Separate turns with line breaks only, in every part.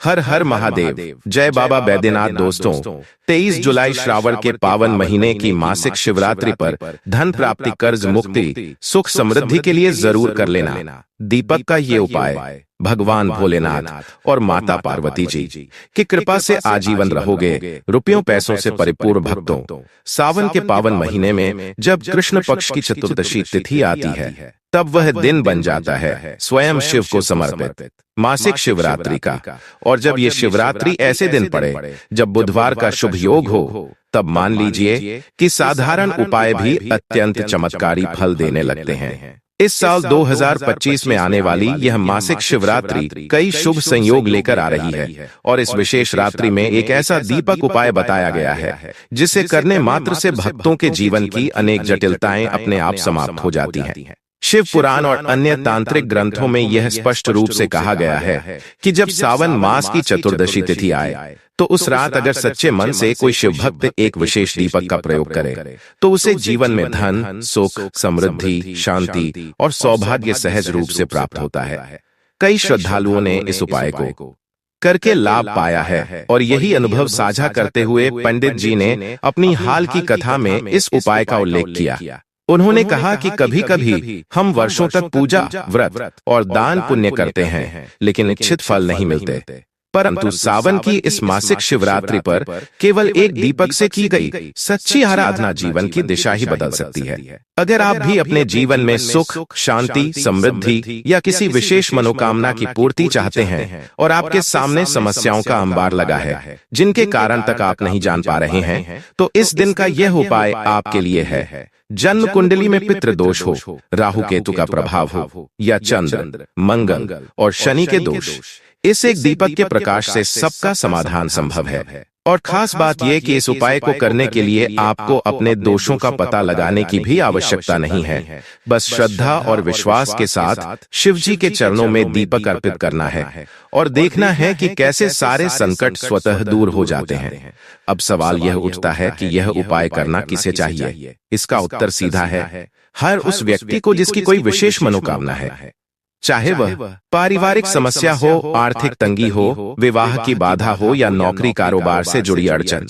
हर हर महादेव। जय बाबा बैद्यनाथ। दोस्तों, 23 जुलाई श्रावण के पावन महीने की मासिक शिवरात्रि पर धन प्राप्ति, कर्ज मुक्ति, सुख समृद्धि के लिए जरूर कर लेना दीपक का ये उपाय। भगवान भोलेनाथ और माता पार्वती जी की कृपा से आजीवन रहोगे रुपयों पैसों से परिपूर्ण भक्तों। सावन के पावन महीने में जब कृष्ण पक्ष की चतुर्दशी तिथि आती है, तब वह दिन बन जाता है स्वयं शिव को समर्पित मासिक शिवरात्रि का। और जब ये शिवरात्रि ऐसे दिन पड़े जब बुधवार का शुभ योग हो, तब मान लीजिए कि साधारण उपाय भी अत्यंत चमत्कारी फल देने लगते हैं। इस साल 2025 में आने वाली यह मासिक शिवरात्रि कई शुभ संयोग लेकर आ रही है, और इस विशेष रात्रि में एक ऐसा दीपक उपाय बताया गया है जिसे करने मात्र से भक्तों के जीवन की अनेक जटिलताएं अपने आप समाप्त हो जाती हैं। शिव पुराण और अन्य तांत्रिक ग्रंथों में यह स्पष्ट रूप से कहा गया है कि जब सावन मास की चतुर्दशी तिथि आए, तो उस रात अगर सच्चे मन से कोई शिव भक्त एक विशेष दीपक का प्रयोग करे, तो उसे जीवन में धन, सुख, समृद्धि, शांति और सौभाग्य सहज रूप से प्राप्त होता है। कई श्रद्धालुओं ने इस उपाय को करके लाभ पाया है, और यही अनुभव साझा करते हुए पंडित जी ने अपनी हाल की कथा में इस उपाय का उल्लेख किया। उन्होंने कहा कि कभी कभी हम वर्षों तक पूजा, व्रत और दान पुण्य करते हैं, लेकिन इच्छित फल नहीं मिलते, परंतु सावन की इस मासिक शिवरात्रि पर केवल एक दीपक से की गई सच्ची आराधना जीवन की दिशा ही बदल सकती है। अगर आप भी अपने जीवन में सुख, शांति, समृद्धि या किसी विशेष मनोकामना की पूर्ति चाहते हैं, और आपके सामने समस्याओं का अंबार लगा है जिनके कारण तक आप नहीं जान पा रहे हैं, तो इस दिन का यह उपाय आपके लिए है। जन्म कुंडली में पितृदोष हो, राहु केतु का प्रभाव हो, या चंद्र, मंगल और शनि के दोष, इस एक दीपक के प्रकाश से सबका समाधान संभव है। और खास बात यह कि इस उपाय को करने के लिए आपको अपने दोषों का पता लगाने की भी आवश्यकता नहीं है। बस श्रद्धा और विश्वास के साथ शिव जी के चरणों में दीपक अर्पित करना है, और देखना है कि कैसे सारे संकट स्वतः दूर हो जाते हैं। अब सवाल यह उठता है कि यह उपाय करना किसे चाहिए? इसका उत्तर सीधा है, हर उस व्यक्ति को जिसकी कोई विशेष मनोकामना है, चाहे वह पारिवारिक समस्या हो, आर्थिक तंगी हो, विवाह की बाधा हो या नौकरी कारोबार से जुड़ी अड़चन।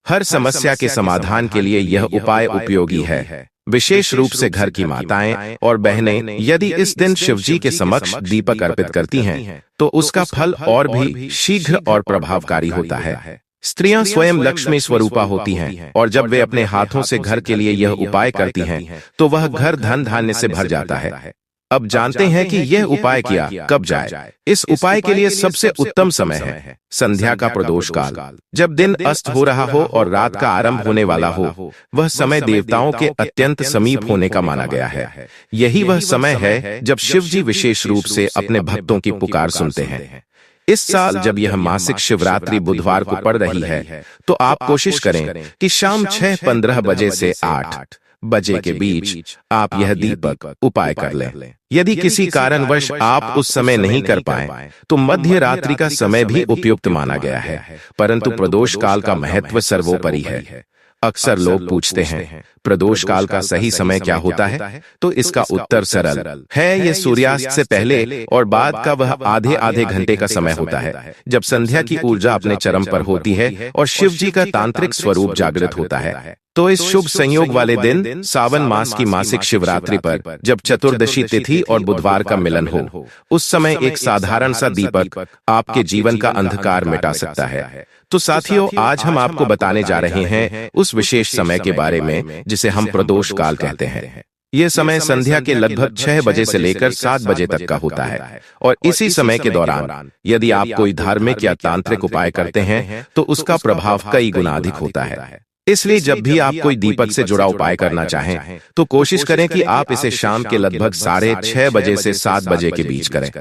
हर समस्या के समाधान के लिए यह उपाय उपयोगी है। विशेष रूप से घर की माताएं और बहनें यदि इस दिन शिवजी के समक्ष दीपक अर्पित करती हैं, तो उसका फल और भी शीघ्र और प्रभावकारी होता है। स्त्रियां स्वयं लक्ष्मी स्वरूपा होती हैं, और जब वे अपने हाथों से घर के लिए यह उपाय करती हैं, तो वह घर धन धान्य से भर जाता है। अब जानते हैं कि यह उपाय किया कब जाए। इस उपाय के लिए सबसे उत्तम समय है संध्या का प्रदोष काल, जब दिन अस्त हो रहा हो और रात का आरंभ होने वाला हो। वह समय देवताओं के अत्यंत समीप होने का माना गया है। यही वह समय है जब शिव जी विशेष रूप से अपने भक्तों की पुकार सुनते हैं। इस साल जब यह मासिक शिवरात्रि बुधवार को पड़ रही है, तो आप कोशिश करें कि शाम 6:15 बजे से 8 बजे के बीच आप यह दीपक उपाय कर लें। यदि किसी कारणवश आप उस समय नहीं कर पाए, तो मध्य रात्रि का समय भी उपयुक्त माना गया है, परंतु प्रदोष काल का महत्व सर्वोपरि है। अक्सर लोग पूछते हैं प्रदोष काल का सही समय क्या होता है, तो इसका उत्तर सरल है, यह सूर्यास्त से पहले और बाद का वह आधे आधे घंटे का समय होता है, जब संध्या की ऊर्जा अपने चरम पर होती है और शिव जी का तांत्रिक स्वरूप जागृत होता है। तो इस शुभ संयोग वाले दिन सावन मास की मासिक शिवरात्रि पर जब चतुर्दशी तिथि और बुधवार का मिलन हो, उस समय एक साधारण सा दीपक आपके जीवन का अंधकार मिटा सकता है। तो साथियों, आज हम आपको बताने जा रहे हैं उस विशेष समय के बारे में जिसे हम प्रदोष काल कहते हैं। यह समय संध्या के लगभग 6 बजे से लेकर 7 बजे तक का होता है, और इसी समय के दौरान यदि आप कोई धार्मिक या तांत्रिक उपाय करते हैं, तो उसका प्रभाव कई गुना अधिक होता है। इसलिए जब भी आप कोई दीपक से जुड़ा उपाय करना चाहें, तो कोशिश करें कि आप इसे शाम के लगभग 6:30 बजे से 7 बजे के बीच करें।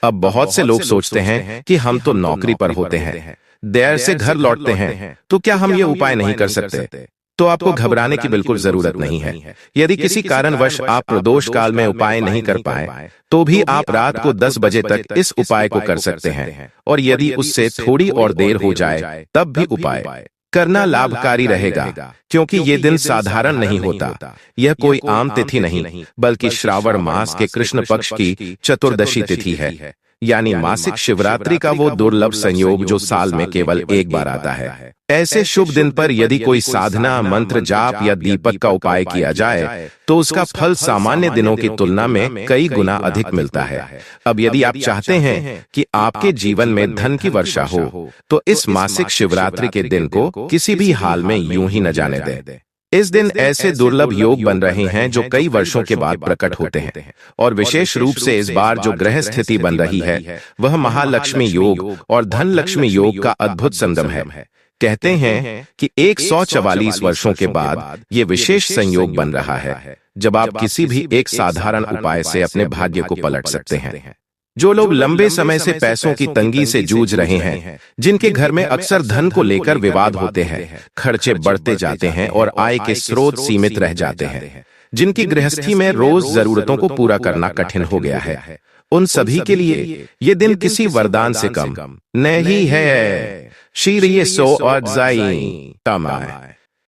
अब बहुत से लोग सोचते हैं कि हम तो नौकरी पर होते हैं, देर से घर लौटते हैं, तो क्या हम ये उपाय नहीं कर सकते? तो आपको घबराने की बिल्कुल जरूरत नहीं है। यदि किसी कारणवश आप प्रदोष काल में उपाय नहीं कर पाए, तो भी आप रात को 10 बजे तक इस उपाय को कर सकते हैं, और यदि उससे थोड़ी और देर हो जाए, तब भी उपाय करना लाभकारी रहेगा, क्योंकि ये दिन साधारण नहीं होता। यह कोई आम तिथि नहीं, बल्कि श्रावण मास के कृष्ण पक्ष की चतुर्दशी तिथि है। यानी मासिक शिवरात्रि का वो दुर्लभ संयोग जो साल में केवल एक बार आता है। ऐसे शुभ दिन पर यदि कोई साधना, मंत्र जाप या दीपक का उपाय किया जाए तो उसका फल सामान्य दिनों की तुलना में कई गुना अधिक मिलता है। अब यदि आप चाहते हैं कि आपके जीवन में धन की वर्षा हो तो इस मासिक शिवरात्रि के दिन को किसी भी हाल में यूं ही न जाने दें। इस दिन ऐसे दुर्लभ योग बन रहे हैं जो कई वर्षों के बाद प्रकट होते हैं, और विशेष रूप से इस बार जो ग्रह स्थिति बन रही है वह महालक्ष्मी योग और धन लक्ष्मी योग का अद्भुत संगम है। कहते हैं कि 144 वर्षों के बाद ये विशेष संयोग बन रहा है जब आप किसी भी एक साधारण उपाय से अपने भाग्य को पलट सकते हैं। जो लोग लंबे समय से पैसों की तंगी से जूझ रहे हैं, जिनके घर में अक्सर धन को लेकर विवाद होते हैं, खर्चे बढ़ते जाते हैं और आय के स्रोत सीमित रह जाते हैं, जिनकी गृहस्थी में रोज जरूरतों को पूरा करना कठिन हो गया है, उन सभी के लिए ये दिन किसी वरदान से कम नहीं है। शीरिये सो अजाई तमाय।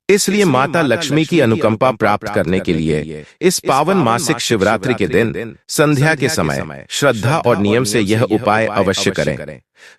इसलिए माता लक्ष्मी की अनुकंपा प्राप्त करने के लिए इस पावन मासिक शिवरात्रि के दिन संध्या के समय श्रद्धा और नियम से यह उपाय अवश्य करें,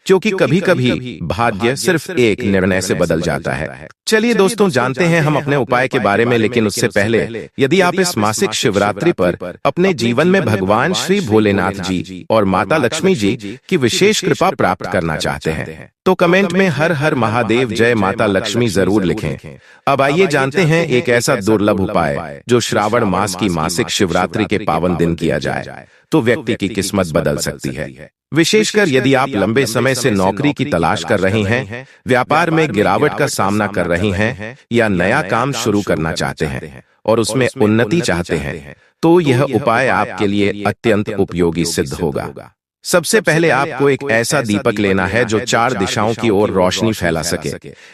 क्योंकि कभी कभी भाग्य सिर्फ एक निर्णय से बदल जाता है। चलिए दोस्तों, जानते हैं हम अपने उपाय के बारे में, लेकिन उससे पहले यदि आप इस मासिक शिवरात्रि पर अपने जीवन में भगवान श्री भोलेनाथ जी और माता लक्ष्मी जी की विशेष कृपा प्राप्त करना चाहते हैं तो कमेंट में हर हर महादेव जय माता लक्ष्मी जरूर लिखें। अब आइए जानते हैं एक ऐसा दुर्लभ उपाय जो श्रावण मास की मासिक शिवरात्रि के पावन दिन किया जाए तो व्यक्ति की किस्मत बदल सकती है। विशेषकर यदि आप लंबे समय से नौकरी की तलाश कर रहे हैं, व्यापार में गिरावट का सामना कर रहे हैं या नया काम शुरू करना चाहते हैं और उसमें उन्नति चाहते हैं तो यह उपाय आपके लिए अत्यंत उपयोगी सिद्ध होगा। सबसे पहले आपको एक ऐसा दीपक लेना है जो 4 दिशाओं की ओर रोशनी फैला सके,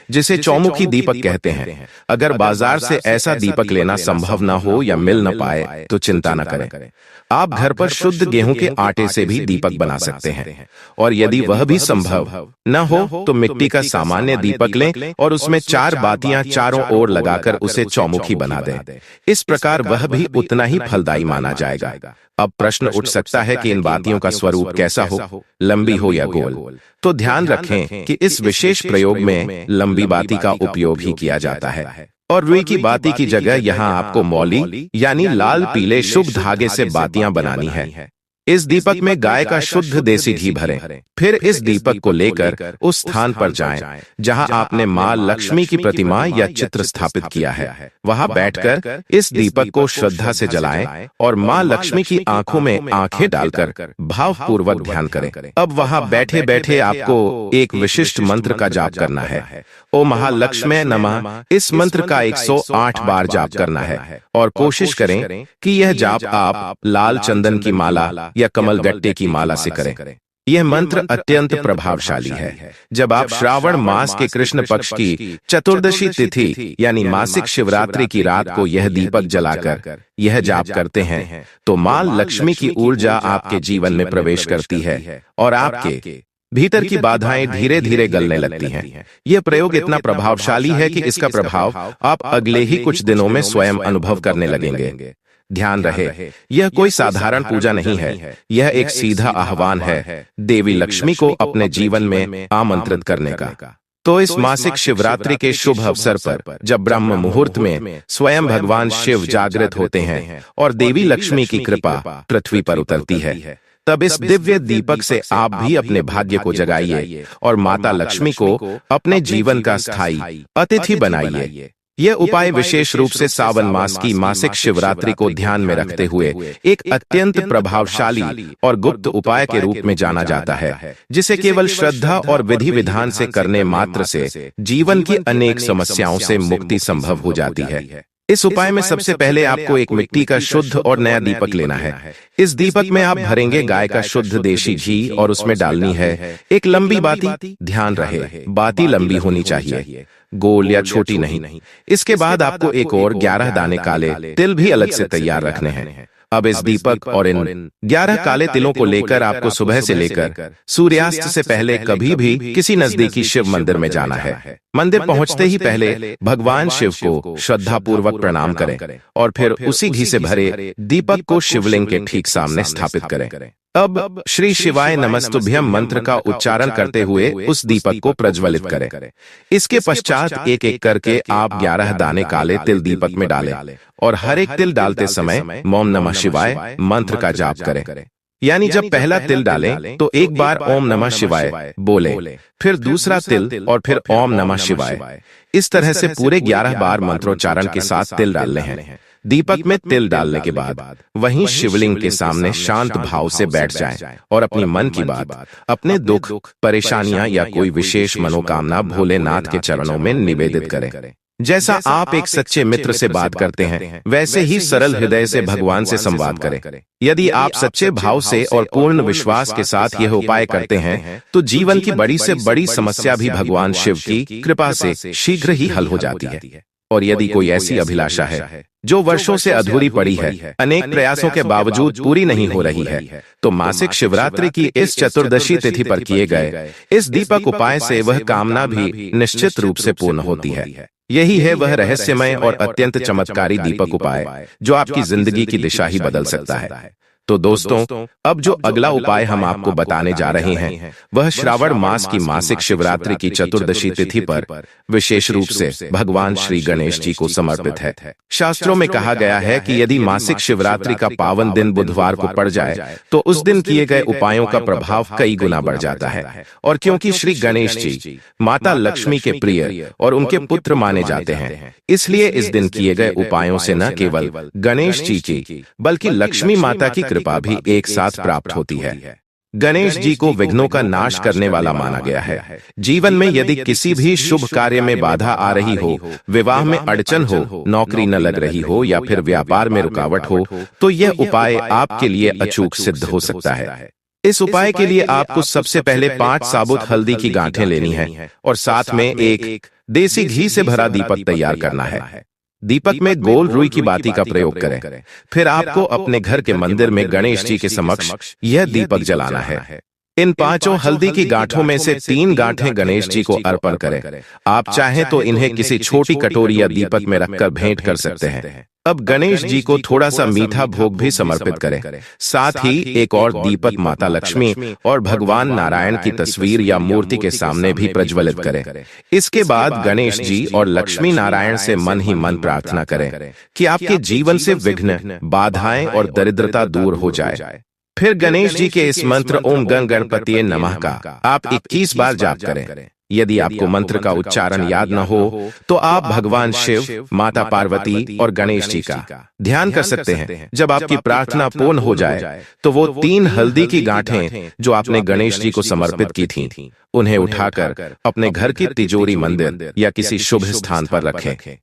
जिसे चौमुखी दीपक कहते हैं। अगर बाजार से ऐसा दीपक लेना संभव न हो या मिल न पाए तो चिंता न करें, आप घर पर शुद्ध गेहूं के आटे से भी दीपक बना सकते हैं, और यदि वह भी संभव न हो तो मिट्टी का सामान्य दीपक लें और उसमें 4 बातियां चारों ओर लगाकर उसे चौमुखी बना दें। इस प्रकार वह भी उतना ही फलदायी माना जाएगा। अब प्रश्न उठ सकता है कि इन बातियों का स्वरूप कैसा हो, लंबी हो या गोल? तो ध्यान रखें कि इस विशेष प्रयोग में लंबी बाती का उपयोग ही किया जाता है, और रुई की बाती की जगह यहाँ आपको मौली यानी लाल पीले शुभ धागे से बातियां बनानी है। इस दीपक में गाय का शुद्ध देसी घी भरें, फिर इस दीपक को लेकर उस स्थान पर जाएं जहां आपने मां लक्ष्मी की प्रतिमा या चित्र स्थापित किया है। वहां बैठकर इस दीपक को श्रद्धा से जलाएं और मां लक्ष्मी की आंखों में आंखें डालकर भावपूर्वक ध्यान करें। अब वहां बैठे बैठे आपको एक विशिष्ट मंत्र का जाप करना है। ओ महालक्ष्मी नमः, इस मंत्र का 108 बार जाप करना है, और कोशिश करें कि यह जाप आप लाल चंदन की माला या कमल गट्टे की माला से करें। यह मंत्र अत्यंत प्रभावशाली है। जब आप श्रावण मास के कृष्ण पक्ष की चतुर्दशी तिथि यानी मासिक शिवरात्रि की रात को यह दीपक जलाकर यह जाप करते हैं तो मां लक्ष्मी की ऊर्जा आपके जीवन में प्रवेश करती है और आपके भीतर की बाधाएं धीरे धीरे गलने लगती हैं। यह प्रयोग इतना प्रभावशाली है कि इसका प्रभाव आप अगले ही कुछ दिनों में स्वयं अनुभव करने लगेंगे। ध्यान रहे, यह कोई साधारण पूजा नहीं है, यह एक सीधा आह्वान है देवी लक्ष्मी को अपने जीवन में आमंत्रित करने का। तो इस मासिक शिवरात्रि के शुभ अवसर पर जब ब्रह्म मुहूर्त में स्वयं भगवान शिव जागृत होते हैं और देवी लक्ष्मी की कृपा पृथ्वी पर उतरती है, तब इस दिव्य दीपक से आप भी अपने भाग्य को जगाइए और माता लक्ष्मी को अपने जीवन का स्थायी अतिथि बनाइए। यह उपाय विशेष रूप से सावन मास की मासिक शिवरात्रि को ध्यान में रखते हुए एक अत्यंत प्रभावशाली और गुप्त उपाय के रूप में जाना जाता है, जिसे केवल श्रद्धा और विधि विधान से करने मात्र से जीवन की अनेक समस्याओं से मुक्ति संभव हो जाती है। इस उपाय में सबसे पहले आपको एक मिट्टी का शुद्ध और नया दीपक लेना है। इस दीपक में आप भरेंगे गाय का शुद्ध देशी घी और उसमें डालनी है एक लंबी बाती। ध्यान रहे, बाती लंबी होनी चाहिए, गोल या छोटी नहीं। इसके बाद आपको एक और 11 दाने काले तिल भी अलग से तैयार रखने हैं। अब इस दीपक और इन 11 काले तिलों को लेकर आपको सुबह से लेकर सूर्यास्त से पहले कभी भी किसी नजदीकी शिव मंदिर में जाना है। मंदिर पहुंचते ही पहले भगवान शिव को श्रद्धा पूर्वक प्रणाम करें और फिर उसी घी से भरे दीपक को शिवलिंग के ठीक सामने स्थापित करें। अब श्री शिवाय नमस्तुभ्यम मंत्र का उच्चारण करते हुए उस दीपक को प्रज्वलित करें। इसके पश्चात एक एक करके आप 11 दाने काले तिल दीपक में डालें और हर एक तिल डालते समय ओम नमः शिवाय मंत्र का जाप करें। यानी जब पहला तिल डालें तो एक बार ओम नमः शिवाय बोले, फिर दूसरा तिल और फिर ओम नमः शिवाय। इस तरह से पूरे 11 बार मंत्रोच्चारण के साथ तिल डालने हैं। दीपक में तिल डालने के बाद वहीं शिवलिंग के सामने शांत भाव से बैठ जाएं और अपनी मन की बात, अपने दुख, परेशानियां या कोई विशेष मनोकामना भोलेनाथ के चरणों में निवेदित करें। जैसा आप एक सच्चे मित्र से बात करते हैं, वैसे ही सरल हृदय से भगवान से संवाद करें। यदि आप सच्चे भाव से और पूर्ण विश्वास के साथ यह उपाय करते हैं, तो जीवन की बड़ी से बड़ी समस्या भी भगवान शिव की कृपा से शीघ्र ही हल हो जाती है। और यदि कोई ऐसी अभिलाषा है जो वर्षों से अधूरी पड़ी है, अनेक प्रयासों के बावजूद पूरी नहीं हो रही है, तो मासिक शिवरात्रि की इस चतुर्दशी तिथि पर किए गए इस दीपक उपाय से वह कामना भी निश्चित रूप से पूर्ण होती है। यही है वह रहस्यमय और अत्यंत चमत्कारी दीपक उपाय जो आपकी जिंदगी की दिशा ही बदल सकता है। तो दोस्तों, अब जो अगला उपाय हम आपको बताने जा रहे हैं, वह श्रावण मास की मासिक शिवरात्रि की चतुर्दशी तिथि पर विशेष रूप से भगवान श्री गणेश जी को समर्पित है। शास्त्रों में कहा गया है कि यदि मासिक शिवरात्रि का पावन दिन बुधवार को पड़ जाए, तो उस दिन किए गए उपायों का प्रभाव कई गुना बढ़ जाता है। और क्योंकि श्री गणेश जी माता लक्ष्मी के प्रिय और उनके पुत्र माने जाते हैं, इसलिए इस दिन किए गए उपायों से न केवल गणेश जी की बल्कि लक्ष्मी माता की कृपा भी एक साथ प्राप्त होती है। गणेश जी को विघ्नों का नाश करने वाला माना गया है। जीवन में यदि किसी भी शुभ कार्य में बाधा आ रही हो, विवाह में अड़चन हो, नौकरी न लग रही हो या फिर व्यापार में रुकावट हो, तो यह उपाय आपके लिए अचूक सिद्ध हो सकता है। इस उपाय के लिए आपको सबसे पहले 5 साबुत हल्दी की गांठें लेनी है और साथ में एक देसी घी से भरा दीपक तैयार करना है। दीपक में गोल रुई की बाती का प्रयोग करें। फिर आपको अपने घर के मंदिर में गणेश जी के समक्ष यह दीपक जलाना है। इन 5 हल्दी की गांठों में से 3 गांठें गणेश जी को अर्पण करें। आप चाहें तो इन्हें किसी छोटी कटोरी या दीपक में रखकर भेंट कर सकते हैं। अब गणेश जी को थोड़ा सा मीठा भोग भी समर्पित करें। साथ ही एक और दीपक माता लक्ष्मी और भगवान नारायण की तस्वीर या मूर्ति के सामने भी प्रज्वलित करें। इसके बाद गणेश जी और लक्ष्मी नारायण से मन ही मन प्रार्थना करें कि आपके जीवन से विघ्न, बाधाएं और दरिद्रता दूर हो जाए। फिर गणेश जी के इस मंत्र ओम गं गणपतिये नमः का आप 21 बार जाप करें। यदि आपको मंत्र का उच्चारण याद न हो, तो आप भगवान शिव, माता पार्वती और गणेश जी का ध्यान कर सकते हैं। जब आपकी प्रार्थना पूर्ण हो जाए, तो वो 3 हल्दी की गांठें जो आपने गणेश जी को समर्पित की थीं, उन्हें उठाकर अपने घर की तिजोरी, मंदिर या किसी शुभ स्थान पर रखें।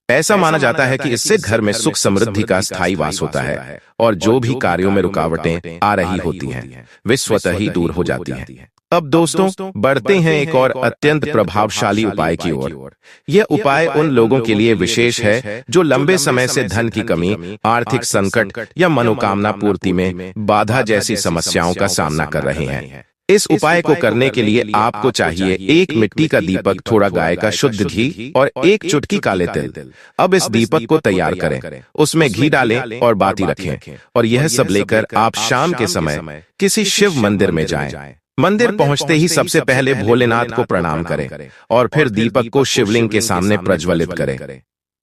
ऐसा माना जाता है कि इससे घर में सुख समृद्धि का स्थायी वास होता है और जो भी कार्यों में रुकावटें आ रही होती हैं, वे स्वतः ही दूर हो जाती हैं। अब दोस्तों, बढ़ते हैं एक और अत्यंत प्रभावशाली उपाय की ओर। यह उपाय उन लोगों के लिए विशेष है जो लंबे समय से धन की कमी, आर्थिक संकट या मनोकामना पूर्ति में बाधा जैसी समस्याओं का सामना कर रहे हैं। इस उपाय को करने के लिए आपको चाहिए 1 मिट्टी का दीपक, थोड़ा गाय का शुद्ध घी और 1 चुटकी काले तिल। अब इस दीपक को तैयार करें, उसमें घी डालें और बाती रखें और यह सब लेकर आप शाम के समय किसी शिव मंदिर में जाएं। मंदिर पहुंचते ही सबसे पहले भोलेनाथ को प्रणाम करें और फिर दीपक को शिवलिंग के सामने प्रज्वलित करें।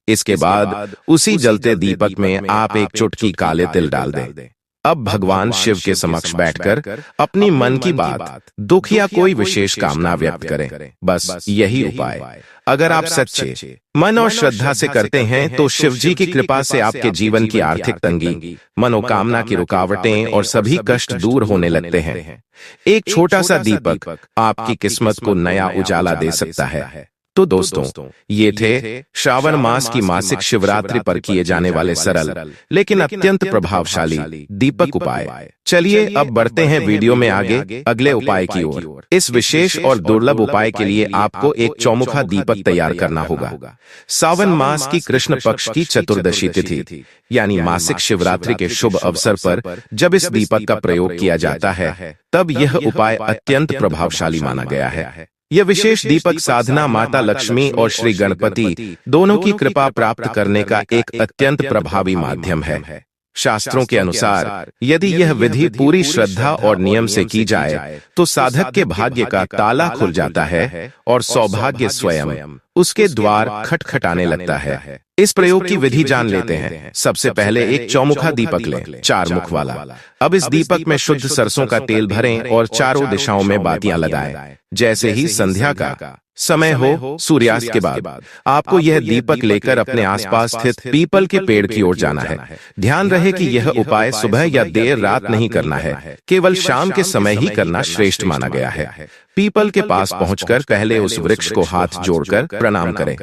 इसके बाद उसी जलते दीपक में आप 1 चुटकी काले तिल डाल दें। अब भगवान शिव के समक्ष बैठकर अपनी मन की बात, दुख या कोई विशेष कामना व्यक्त करें। बस यही उपाय अगर आप सच्चे मन और श्रद्धा से करते हैं, तो शिव जी की कृपा से आपके जीवन की आर्थिक तंगी, मनोकामना की रुकावटें और सभी कष्ट दूर होने लगते हैं। एक छोटा सा दीपक आपकी किस्मत को नया उजाला दे सकता है। तो दोस्तों, ये थे श्रावण मास की मासिक शिवरात्रि पर किए जाने वाले सरल लेकिन अत्यंत प्रभावशाली दीपक उपाय। चलिए अब बढ़ते हैं वीडियो में आगे अगले उपाय की ओर। इस विशेष और दुर्लभ उपाय के लिए आपको एक चौमुखा दीपक तैयार करना होगा। सावन मास की कृष्ण पक्ष की चतुर्दशी तिथि यानी मासिक शिवरात्रि के शुभ अवसर पर जब इस दीपक का प्रयोग किया जाता है, तब यह उपाय अत्यंत प्रभावशाली माना गया है। यह विशेष दीपक साधना माता लक्ष्मी और श्री गणपति दोनों की कृपा प्राप्त करने का एक अत्यंत प्रभावी माध्यम है। शास्त्रों के अनुसार यदि यह विधि पूरी श्रद्धा और नियम से की जाए तो साधक के भाग्य का ताला खुल जाता है और सौभाग्य स्वयं उसके द्वार खटखटाने लगता है। इस प्रयोग की विधि जान लेते हैं। सबसे पहले एक चौमुखा दीपक लें, 4 मुख वाला। अब इस दीपक में शुद्ध सरसों का तेल भरें और चारों दिशाओं में बातियां लगाएं। जैसे ही संध्या का समय हो, सूर्यास्त के बाद, आपको यह दीपक लेकर अपने आसपास स्थित पीपल के पेड़ की ओर जाना है। ध्यान रहे कि यह उपाय सुबह या देर रात नहीं करना है, केवल शाम के समय ही करना श्रेष्ठ माना गया है। पीपल के पास पहुंचकर पहले उस वृक्ष को हाथ जोड़कर प्रणाम करें,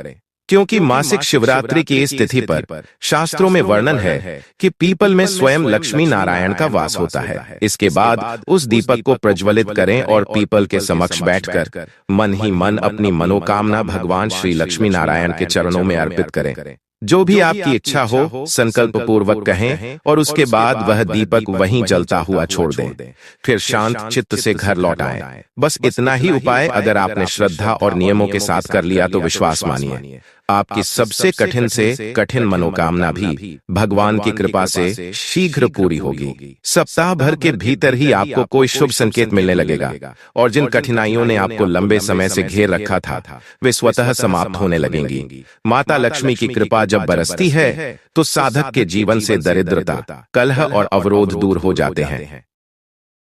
क्योंकि मासिक शिवरात्रि की इस तिथि पर शास्त्रों में वर्णन है कि पीपल में स्वयं लक्ष्मी नारायण का वास होता है। इसके बाद उस दीपक को प्रज्वलित करें और पीपल के समक्ष बैठकर मन ही मन अपनी मनोकामना भगवान श्री लक्ष्मी नारायण के चरणों में अर्पित करें। जो भी आपकी इच्छा हो संकल्प पूर्वक कहें और उसके बाद वह दीपक वहीं जलता हुआ छोड़ दें। फिर शांत चित्त से घर लौट आएं। बस इतना ही उपाय अगर आपने श्रद्धा और नियमों के साथ कर लिया तो विश्वास मानिए आपकी सबसे कठिन से कठिन मनोकामना भी भगवान की कृपा से शीघ्र पूरी होगी। सप्ताह भर के भीतर ही आपको कोई शुभ संकेत मिलने लगेगा और जिन कठिनाइयों ने आपको लंबे समय से घेर रखा था वे स्वतः समाप्त होने लगेंगी। माता लक्ष्मी की कृपा जब बरसती है तो साधक के जीवन से दरिद्रता, कलह और अवरोध दूर हो जाते हैं।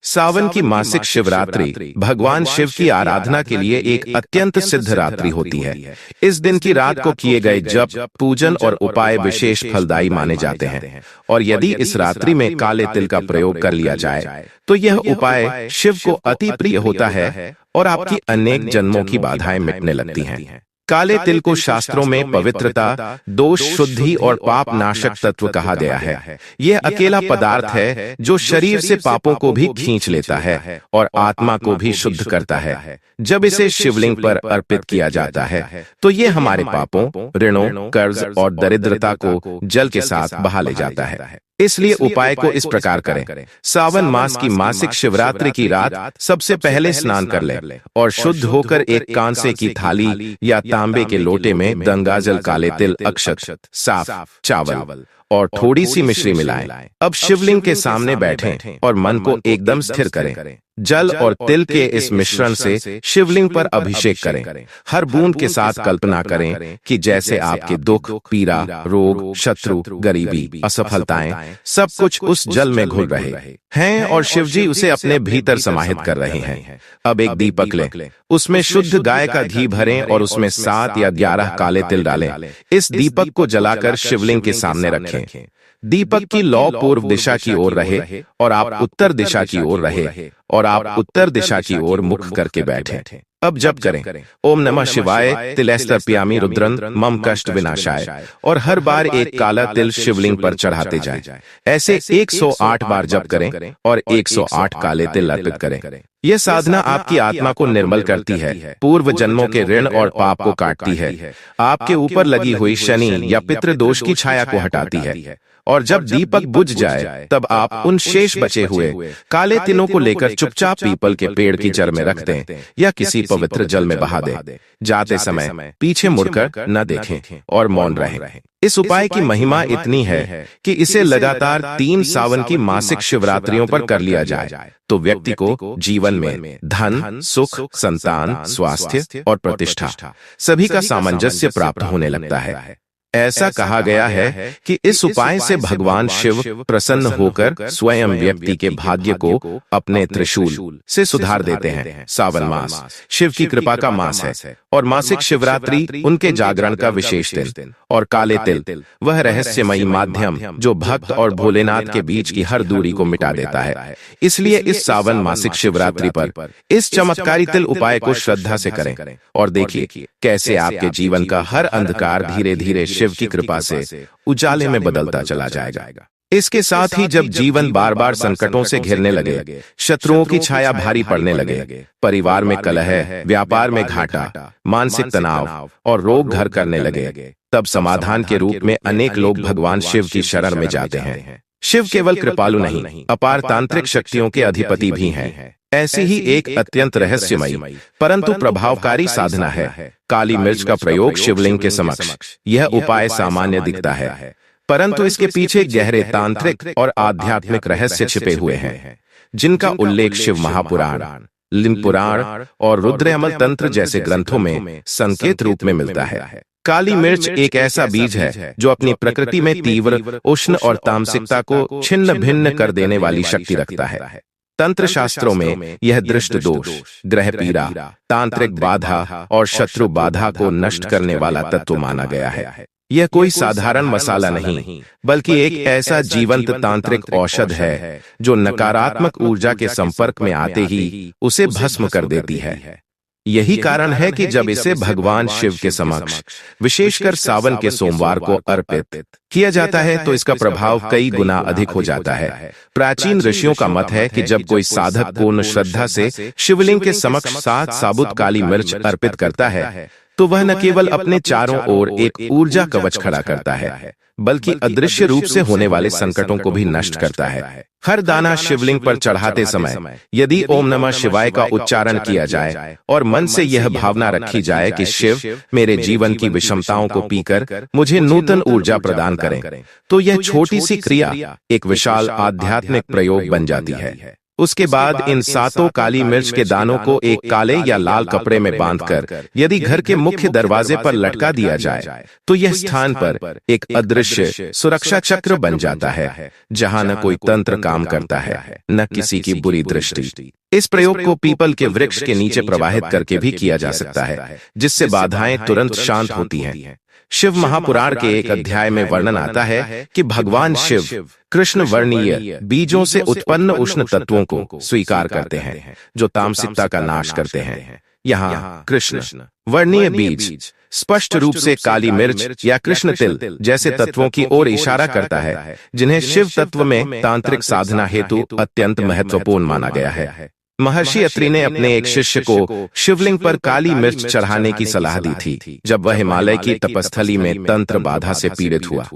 सावन की मासिक शिवरात्रि भगवान शिव की आराधना के लिए एक अत्यंत सिद्ध रात्रि होती है। इस दिन की रात को किए गए जप, पूजन और उपाय विशेष फलदायी माने जाते हैं और यदि इस रात्रि में काले तिल का प्रयोग कर लिया जाए तो यह उपाय शिव को अति प्रिय होता है और आपकी अनेक जन्मों की बाधाएं मिटने लगती हैं। काले तिल को शास्त्रों में पवित्रता, दोष शुद्धि और पाप नाशक तत्व कहा गया है। यह अकेला पदार्थ है जो शरीर से पापों को भी खींच लेता है और आत्मा को भी शुद्ध करता है। जब इसे शिवलिंग पर अर्पित किया जाता है तो यह हमारे पापों, ऋणों, कर्ज और दरिद्रता को जल के साथ बहा ले जाता है। इसलिए उपाय को इस प्रकार करें। सावन मास की मासिक शिवरात्रि की रात सबसे पहले स्नान कर लें और शुद्ध होकर एक कांसे की थाली या तांबे के लोटे में गंगाजल, काले तिल, अक्षत, साफ चावल और थोड़ी सी मिश्री मिलाएं। अब शिवलिंग के सामने बैठें और मन को एकदम स्थिर करें। जल और तिल के इस मिश्रण से शिवलिंग पर अभिषेक करें। हर बूंद के साथ कल्पना करें कि जैसे आपके दुख, पीड़ा, रोग, शत्रु, गरीबी, असफलताएं सब कुछ उस जल में घुल रहे हैं और शिवजी उसे अपने भीतर समाहित कर रहे हैं। अब एक दीपक लें, उसमें शुद्ध गाय का घी भरें और उसमें 7 या 11 काले तिल डालें। इस दीपक को जलाकर शिवलिंग के सामने रखें। दीपक की लौ पूर्व दिशा की ओर रहे और आप उत्तर दिशा की ओर रहे और आप उत्तर दिशा की ओर मुख करके बैठे। अब जप करें, ओम नमः शिवाय, तिलैस्तर्पयामि रुद्रं मम कष्ट विनाशाय, और हर बार एक काला तिल शिवलिंग पर चढ़ाते जाएं। ऐसे 108 बार जप करें और 108 काले तिल अर्पित करें। यह साधना आपकी आत्मा को निर्मल करती है, पूर्व जन्मों के ऋण और पाप को काटती है, आपके ऊपर लगी हुई शनि या पितृदोष की छाया को हटाती है और जब दीपक बुझ जाए तब आप उन शेष बचे हुए काले तिलों को लेकर चुपचाप पीपल के पेड़ की जड़ में रख दें या किसी पवित्र जल में बहा दें। जाते समय पीछे मुड़कर न देखें और मौन रहें। इस उपाय की महिमा इतनी है कि इसे लगातार 3 सावन की मासिक शिवरात्रियों पर कर लिया जाए तो व्यक्ति को जीवन में धन, सुख, संतान, स्वास्थ्य और प्रतिष्ठा सभी का सामंजस्य प्राप्त होने लगता है। ऐसा कहा गया है कि इस उपाय से भगवान शिव प्रसन्न होकर स्वयं व्यक्ति के भाग्य को अपने त्रिशूल से सुधार देते हैं। सावन मास शिव की कृपा का मास है और मासिक शिवरात्रि उनके जागरण का विशेष दिन और काले तिल वह रहस्यमयी माध्यम जो भक्त और भोलेनाथ के बीच की हर दूरी को मिटा देता है। इसलिए इस सावन मासिक शिवरात्रि पर इस चमत्कारी तिल उपाय को श्रद्धा से करें और देखिए कैसे आपके जीवन का हर अंधकार धीरे धीरे शिव की कृपा से उजाले में बदलता चला जाएगा। इसके साथ ही जब जीवन बार बार संकटों से घिरने लगे, शत्रुओं की छाया भारी पड़ने लगे, परिवार में कलह, व्यापार में घाटा, मानसिक तनाव और रोग घर करने लगे, तब समाधान के रूप में अनेक लोग भगवान शिव की शरण में जाते हैं। शिव केवल कृपालु नहीं, अपार तांत्रिक शक्तियों के अधिपति भी हैं। ऐसी ही एक अत्यंत रहस्यमयी परंतु प्रभावकारी साधना है काली मिर्च का प्रयोग शिवलिंग के समक्ष। यह उपाय सामान्य दिखता है परंतु इसके पीछे गहरे तांत्रिक और आध्यात्मिक रहस्य छिपे हुए हैं, जिनका उल्लेख शिव महापुराण, लिंग पुराण और रुद्रयमल तंत्र जैसे ग्रंथों में संकेत रूप में मिलता है। काली मिर्च एक ऐसा बीज है जो अपनी प्रकृति में तीव्र, उष्ण और तामसिकता को छिन्न भिन्न कर देने वाली शक्ति रखता है। तंत्र शास्त्रों में यह दृष्ट दोष, ग्रह पीड़ा, तांत्रिक बाधा और शत्रु बाधा को नष्ट करने वाला तत्व माना गया है। यह कोई साधारण मसाला नहीं, बल्कि एक ऐसा जीवंत तांत्रिक औषध है जो नकारात्मक ऊर्जा के संपर्क में आते ही उसे भस्म कर देती है। यही कारण है कि जब इसे भगवान शिव के समक्ष, विशेषकर सावन के सोमवार को अर्पित किया जाता है तो इसका प्रभाव कई गुना अधिक हो जाता है। प्राचीन ऋषियों का मत है कि जब कोई साधक पूर्ण श्रद्धा से शिवलिंग के समक्ष 7 साबुत काली मिर्च अर्पित करता है तो वह न केवल अपने चारों ओर एक ऊर्जा कवच खड़ा करता है, बल्कि अदृश्य रूप से होने वाले संकटों को भी नष्ट करता है। हर दाना शिवलिंग पर चढ़ाते समय यदि ओम नमः शिवाय का उच्चारण किया जाए और मन से यह भावना रखी जाए कि शिव मेरे जीवन की विषमताओं को पीकर मुझे नूतन ऊर्जा प्रदान करें, तो यह छोटी सी क्रिया एक विशाल आध्यात्मिक प्रयोग बन जाती है। उसके बाद इन 7 काली मिर्च के दानों को एक काले या लाल कपड़े में बांधकर यदि घर के मुख्य दरवाजे पर लटका दिया जाए तो यह स्थान पर एक अदृश्य सुरक्षा चक्र बन जाता है, जहां न कोई तंत्र काम करता है, न किसी की बुरी दृष्टि। इस प्रयोग को पीपल के वृक्ष के नीचे प्रवाहित करके भी किया जा सकता है, जिससे बाधाएं तुरंत शांत होती हैं। शिव महापुराण के एक अध्याय में वर्णन आता है कि भगवान शिव कृष्ण वर्णीय बीजों से उत्पन्न उष्ण तत्वों को स्वीकार करते हैं, जो तामसिकता का नाश करते हैं। यहाँ कृष्ण वर्णीय बीज स्पष्ट रूप से काली मिर्च या कृष्ण तिल जैसे तत्वों की ओर इशारा करता है, जिन्हें शिव तत्व में तांत्रिक साधना हेतु अत्यंत महत्वपूर्ण माना गया है। महर्षि अत्रि ने अपने एक शिष्य को शिवलिंग पर काली मिर्च चढ़ाने की सलाह दी थी, जब वह हिमालय की तपस्थली में तंत्र बाधा से पीड़ित हुआ।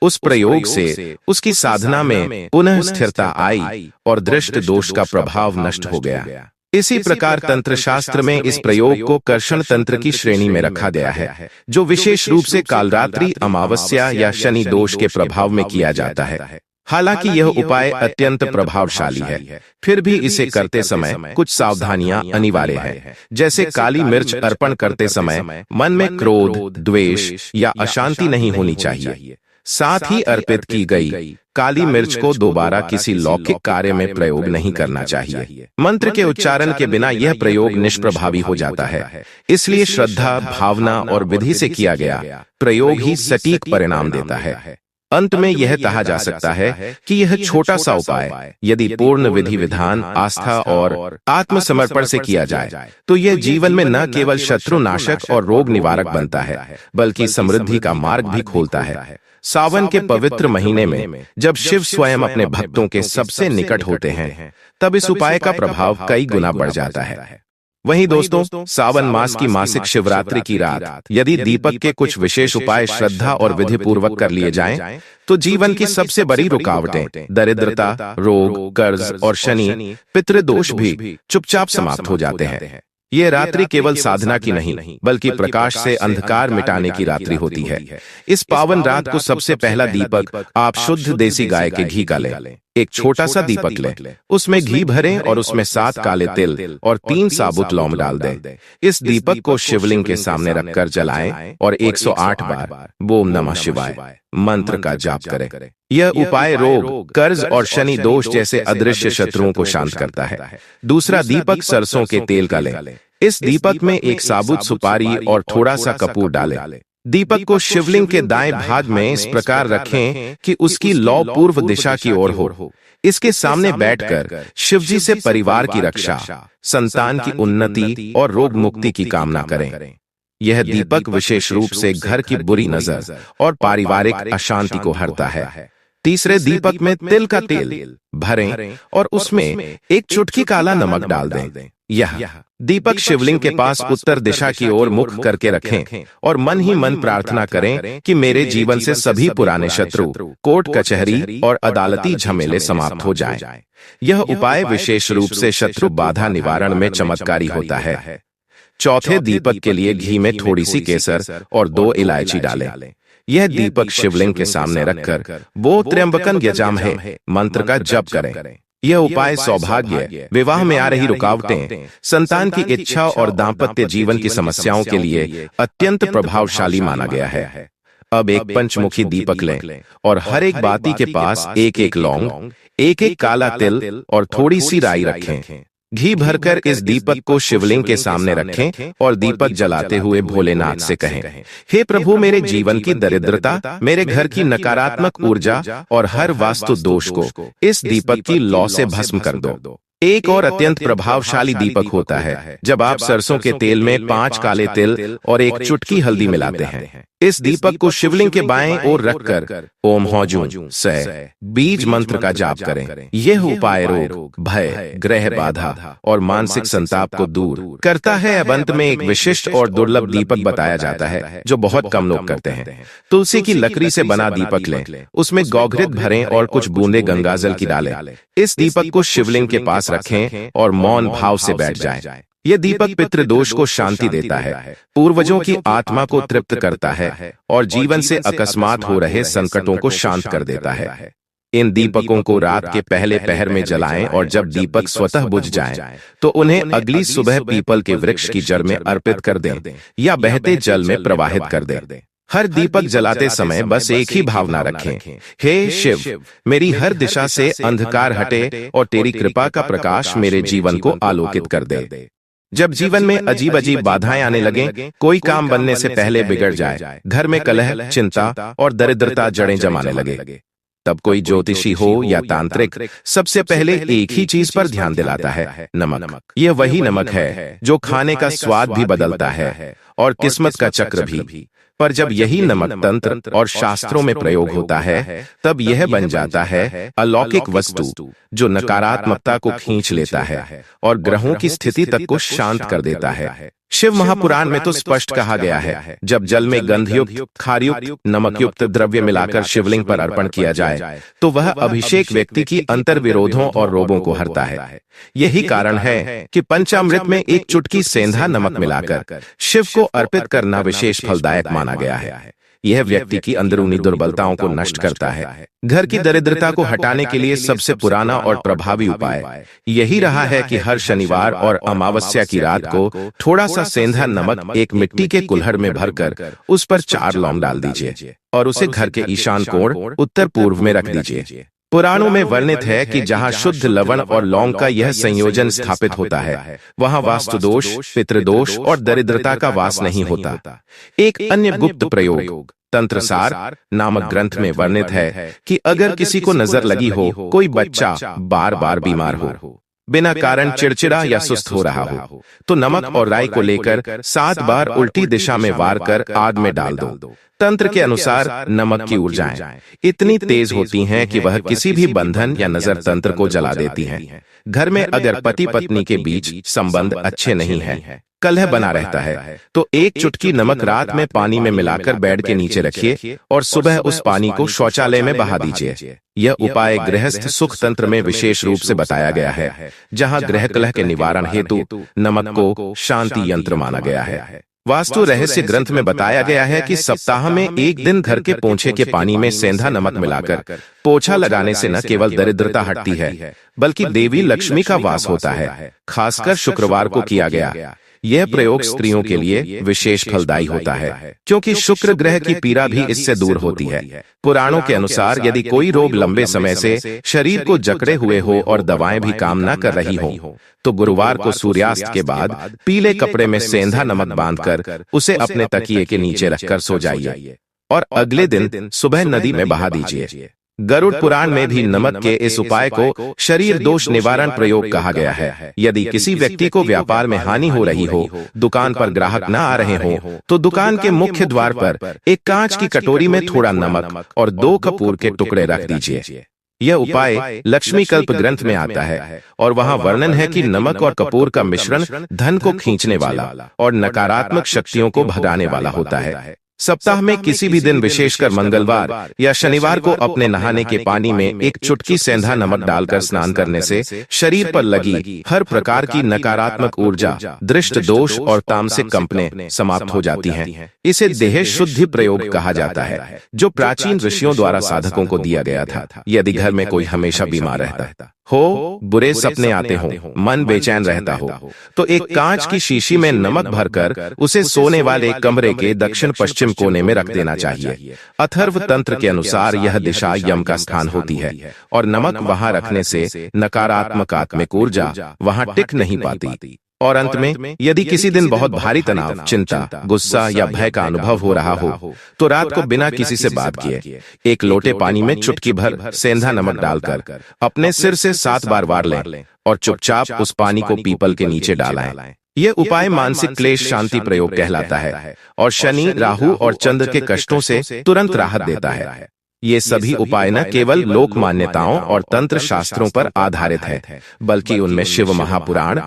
उस प्रयोग से उसकी साधना में पुनः स्थिरता आई और दृष्ट दोष का प्रभाव नष्ट हो गया। इसी प्रकार तंत्र शास्त्र में इस प्रयोग को कर्षण तंत्र की श्रेणी में रखा गया है, जो विशेष रूप से कालरात्रि, अमावस्या या शनि दोष के प्रभाव में किया जाता है। हालांकि यह उपाय अत्यंत प्रभावशाली है, फिर भी इसे करते समय कुछ सावधानियां अनिवार्य है। जैसे काली मिर्च अर्पण करते समय मन में क्रोध, द्वेष या अशांति नहीं होनी चाहिए। साथ ही अर्पित की गई काली मिर्च को दोबारा किसी लौकिक कार्य में प्रयोग नहीं करना चाहिए। मंत्र के उच्चारण के बिना यह प्रयोग निष्प्रभावी हो जाता है, इसलिए श्रद्धा, भावना और विधि से किया गया प्रयोग ही सटीक परिणाम देता है। अंत में यह कहा जा सकता है कि यह छोटा सा उपाय यदि पूर्ण विधि विधान, आस्था और आत्मसमर्पण से किया जाए तो यह जीवन में न केवल शत्रु नाशक और रोग निवारक बनता है, बल्कि समृद्धि का मार्ग भी खोलता है। सावन के पवित्र महीने में जब शिव स्वयं अपने भक्तों के सबसे निकट होते हैं, तब इस उपाय का प्रभाव कई गुना बढ़ जाता है। वहीं दोस्तों, सावन मास की मासिक शिवरात्रि की रात यदि दीपक के कुछ विशेष उपाय श्रद्धा और विधि पूर्वक कर लिए जाएं, तो जीवन की सबसे बड़ी रुकावटें, दरिद्रता, रोग, कर्ज और शनि, पितृदोष भी चुपचाप समाप्त हो जाते हैं। ये रात्रि केवल साधना की नहीं, बल्कि प्रकाश से अंधकार मिटाने की रात्रि होती है। इस पावन रात को सबसे पहला दीपक आप शुद्ध देसी गाय के घी का लें। एक छोटा सा दीपक लें, उसमें घी भरें और उसमें 7 काले तिल और 3 साबुत लौंग डाल दें। इस दीपक को शिवलिंग के सामने रखकर जलाएं और 108 बार ओम नमः शिवाय मंत्र का जाप करें। यह उपाय रोग, कर्ज और शनि दोष जैसे अदृश्य शत्रुओं को शांत करता है। दूसरा दीपक सरसों के तेल का लें। इस दीपक में एक साबुत सुपारी और थोड़ा सा कपूर डालें। दीपक को शिवलिंग के दाएं भाग में इस प्रकार रखें कि उसकी लौ पूर्व दिशा की ओर हो। इसके सामने बैठकर शिवजी से परिवार की रक्षा, संतान की उन्नति और रोग मुक्ति की कामना करें। यह दीपक विशेष रूप से घर की बुरी नजर और पारिवारिक अशांति को हरता है। तीसरे दीपक में तिल का तेल भरें और उसमें एक चुटकी काला नमक डाल दें। यह दीपक शिवलिंग के पास उत्तर दिशा की ओर मुख करके रखें और मन ही मन प्रार्थना करें कि मेरे जीवन से सभी पुराने शत्रु, कोर्ट कचहरी और अदालती झमेले समाप्त हो जाएं। यह उपाय विशेष रूप से शत्रु बाधा निवारण में चमत्कारी होता है। चौथे दीपक के लिए घी में थोड़ी सी केसर और 2 इलायची डालें। यह दीपक शिवलिंग के सामने रखकर वो त्र्यंबकम यजामहे मंत्र का जप करें। यह उपाय सौभाग्य, विवाह में आ रही रुकावटें, संतान की इच्छा और दाम्पत्य जीवन की समस्याओं के लिए अत्यंत प्रभावशाली माना गया है। अब एक पंचमुखी दीपक लें और हर एक बाती के पास एक एक लौंग, एक एक काला तिल और थोड़ी सी राई रखें। घी भरकर इस दीपक को शिवलिंग के सामने रखें और दीपक जलाते हुए भोलेनाथ से कहें, हे प्रभु, मेरे जीवन की दरिद्रता, मेरे घर की नकारात्मक ऊर्जा और हर वास्तु दोष को इस दीपक की लौ से भस्म कर दो। एक और अत्यंत प्रभावशाली दीपक होता है जब आप सरसों के तेल में 5 काले तिल और एक चुटकी हल्दी मिलाते हैं। इस दीपक को शिवलिंग के बाएं ओर रखकर ओम हौजूं से बीज मंत्र का जाप करें। यह उपाय रोग, भय, ग्रह बाधा और मानसिक संताप को दूर करता है। अब अंत में एक विशिष्ट और दुर्लभ दीपक बताया जाता है जो बहुत कम लोग करते हैं। तुलसी की लकड़ी से बना दीपक लें, उसमें गौघृत भरें और कुछ बूंदे गंगाजल की डालें। इस दीपक को शिवलिंग के पास रखें और मौन भाव से बैठ जाएं। यह दीपक पितृदोष को शांति देता है, पूर्वजों की आत्मा को तृप्त करता है और जीवन से अकस्मात हो रहे संकटों को शांत कर देता है। इन दीपकों को रात के पहले पहर में जलाएं और जब दीपक स्वतः बुझ जाएं, तो उन्हें अगली सुबह पीपल के वृक्ष की जड़ में अर्पित कर दें या बहते जल में प्रवाहित कर दें। हर दीपक जलाते समय बस एक ही भावना रखें, हे शिव, मेरी हर दिशा से अंधकार हटे और तेरी कृपा का प्रकाश मेरे जीवन को आलोकित कर दे। जब जीवन में अजीब अजीब बाधाएं आने लगें, कोई काम बनने से पहले बिगड़ जाए, घर में कलह, चिंता और दरिद्रता जड़ें जमाने लगे, तब कोई ज्योतिषी हो या तांत्रिक सबसे पहले एक ही चीज पर ध्यान दिलाता है, नमक। यह वही नमक है जो खाने का स्वाद भी बदलता है और किस्मत का चक्र भी। पर जब यही नमक तंत्र और शास्त्रों में प्रयोग होता है, तब यह बन जाता है अलौकिक वस्तु जो नकारात्मकता को खींच लेता है और ग्रहों की स्थिति तक को शांत कर देता है। शिव महापुराण में तो स्पष्ट कहा गया है, जब जल में गंधयुक्त, खारयुक्त, नमकयुक्त द्रव्य मिलाकर शिवलिंग पर अर्पण किया जाए तो वह अभिषेक व्यक्ति की अंतर्विरोधों और रोगों को हरता है। यही कारण है कि पंचामृत में एक चुटकी सेंधा नमक मिलाकर शिव को अर्पित करना विशेष फलदायक माना गया है। यह व्यक्ति की अंदरूनी दुर्बलताओं को नष्ट करता है। घर की दरिद्रता को हटाने के लिए सबसे पुराना और प्रभावी उपाय यही रहा है कि हर शनिवार और अमावस्या की रात को थोड़ा सा सेंधा नमक एक मिट्टी के कुल्हड़ में भरकर उस पर 4 लौंग डाल दीजिए और उसे घर के ईशान कोण उत्तर पूर्व में रख दीजिए। पुराणों में वर्णित है कि जहां शुद्ध लवण और लौंग का यह संयोजन स्थापित होता है, वहां वास्तुदोष, पितृदोष और दरिद्रता का वास नहीं होता। एक अन्य गुप्त प्रयोग तंत्रसार नामक ग्रंथ में वर्णित है कि अगर किसी को नजर लगी हो कोई बच्चा बार बार बीमार हो, बिना कारण चिड़चिड़ा या सुस्त हो रहा हो, तो नमक और राई को लेकर 7 बार उल्टी दिशा में वार कर आग में डाल दो। तंत्र के अनुसार नमक की ऊर्जाएं इतनी तेज होती हैं कि वह किसी भी बंधन या नजर तंत्र को जला देती हैं। घर में अगर पति पत्नी के बीच संबंध अच्छे नहीं हैं, कलह बना रहता है, तो एक चुटकी नमक रात में पानी में मिलाकर बेड के नीचे रखिए और सुबह उस पानी को शौचालय में बहा दीजिए। यह उपाय गृहस्थ सुख तंत्र में विशेष रूप से बताया गया है, जहां गृह कलह के निवारण हेतु नमक को शांति यंत्र माना गया है। वास्तु रहस्य ग्रंथ में बताया गया है कि सप्ताह में एक दिन घर के पोंछे के पानी में सेंधा नमक मिलाकर पोछा लगाने से न केवल दरिद्रता हटती है, बल्कि देवी लक्ष्मी का वास होता है। खासकर शुक्रवार को किया गया यह प्रयोग स्त्रियों के लिए विशेष फलदायी होता है, क्योंकि शुक्र ग्रह की पीड़ा भी इससे दूर होती है। पुराणों के अनुसार यदि कोई रोग लंबे समय से शरीर को जकड़े हुए हो और दवाएं भी काम न कर रही हो, तो गुरुवार को सूर्यास्त के बाद पीले कपड़े में सेंधा नमक बांधकर उसे अपने तकिए के नीचे रखकर सो जाइए और अगले दिन सुबह नदी में बहा दीजिए। गरुड़ पुराण में भी नमक के इस उपाय को शरीर दोष निवारण प्रयोग कहा गया है। यदि किसी व्यक्ति को व्यापार में हानि हो रही हो, दुकान पर ग्राहक न आ रहे हो, तो दुकान के मुख्य द्वार पर एक कांच की कटोरी में थोड़ा नमक और 2 कपूर के टुकड़े रख दीजिए। यह उपाय लक्ष्मी कल्प ग्रंथ में आता है और वहां वर्णन है कि नमक और कपूर का मिश्रण धन को खींचने वाला और नकारात्मक शक्तियों को भगाने वाला होता है। सप्ताह में किसी भी दिन, विशेषकर मंगलवार या शनिवार को, अपने नहाने के पानी में एक चुटकी सेंधा नमक डालकर स्नान करने से शरीर पर लगी हर प्रकार की नकारात्मक ऊर्जा, दृष्ट दोष और तामसिक कंपनें समाप्त हो जाती हैं। इसे देह शुद्धि प्रयोग कहा जाता है, जो प्राचीन ऋषियों द्वारा साधकों को दिया गया था। यदि घर में कोई हमेशा बीमार रहता हो, बुरे सपने आते हो, मन बेचैन रहता हो, तो एक कांच की शीशी में नमक भरकर उसे सोने वाले कमरे के दक्षिण पश्चिम कोने में रख देना चाहिए। अथर्व तंत्र के अनुसार यह दिशा यम का स्थान होती है और नमक वहां रखने से नकारात्मक आत्मिक ऊर्जा वहां टिक नहीं पाती। और अंत में, यदि किसी दिन बहुत भारी तनाव, चिंता, गुस्सा या भय का अनुभव हो रहा हो, तो रात को बिना किसी से बात किए एक लोटे पानी में चुटकी भर सेंधा नमक डालकर अपने सिर से 7 बार वार लें और चुपचाप उस पानी को पीपल के नीचे डालें। यह उपाय मानसिक क्लेश शांति प्रयोग कहलाता है और शनि, राहु और चंद्र के कष्टों से तुरंत राहत देता है। ये सभी उपाय न केवल लोक मान्यताओं और तंत्र शास्त्रों पर आधारित है, बल्कि उनमें शिव महापुराण,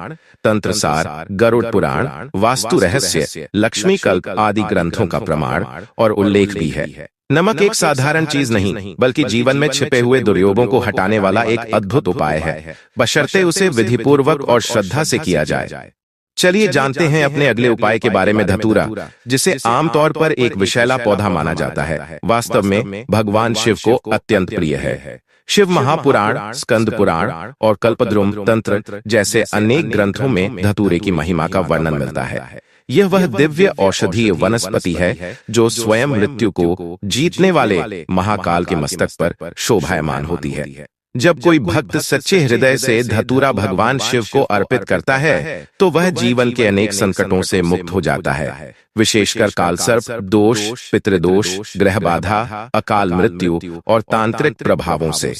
तंत्रसार, गरुड़ पुराण, वास्तु रहस्य, लक्ष्मी कल्प आदि ग्रंथों का प्रमाण और उल्लेख भी है। नमक एक साधारण चीज नहीं, बल्कि जीवन में छिपे हुए दुर्योगों को हटाने वाला एक अद्भुत उपाय है, बशर्ते उसे विधिपूर्वक और श्रद्धा से किया जाए। चलिए जानते हैं अपने अगले उपाय के बारे में। धतूरा, जिसे आमतौर पर एक विषैला पौधा माना जाता है, वास्तव में भगवान शिव को अत्यंत प्रिय है। शिव महापुराण, स्कंद पुराण और कल्पद्रुम तंत्र जैसे अनेक ग्रंथों में धतूरे की महिमा का वर्णन मिलता है। यह वह दिव्य औषधीय वनस्पति है जो स्वयं मृत्यु को जीतने वाले महाकाल के मस्तक पर शोभायमान होती है। जब कोई भक्त सच्चे हृदय से धतूरा भगवान शिव को अर्पित करता है, तो वह जीवन के अनेक संकटों से मुक्त हो जाता है, विशेषकर कालसर्प दोष, पितृदोष, ग्रह बाधा, अकाल मृत्यु और तांत्रिक प्रभावों से।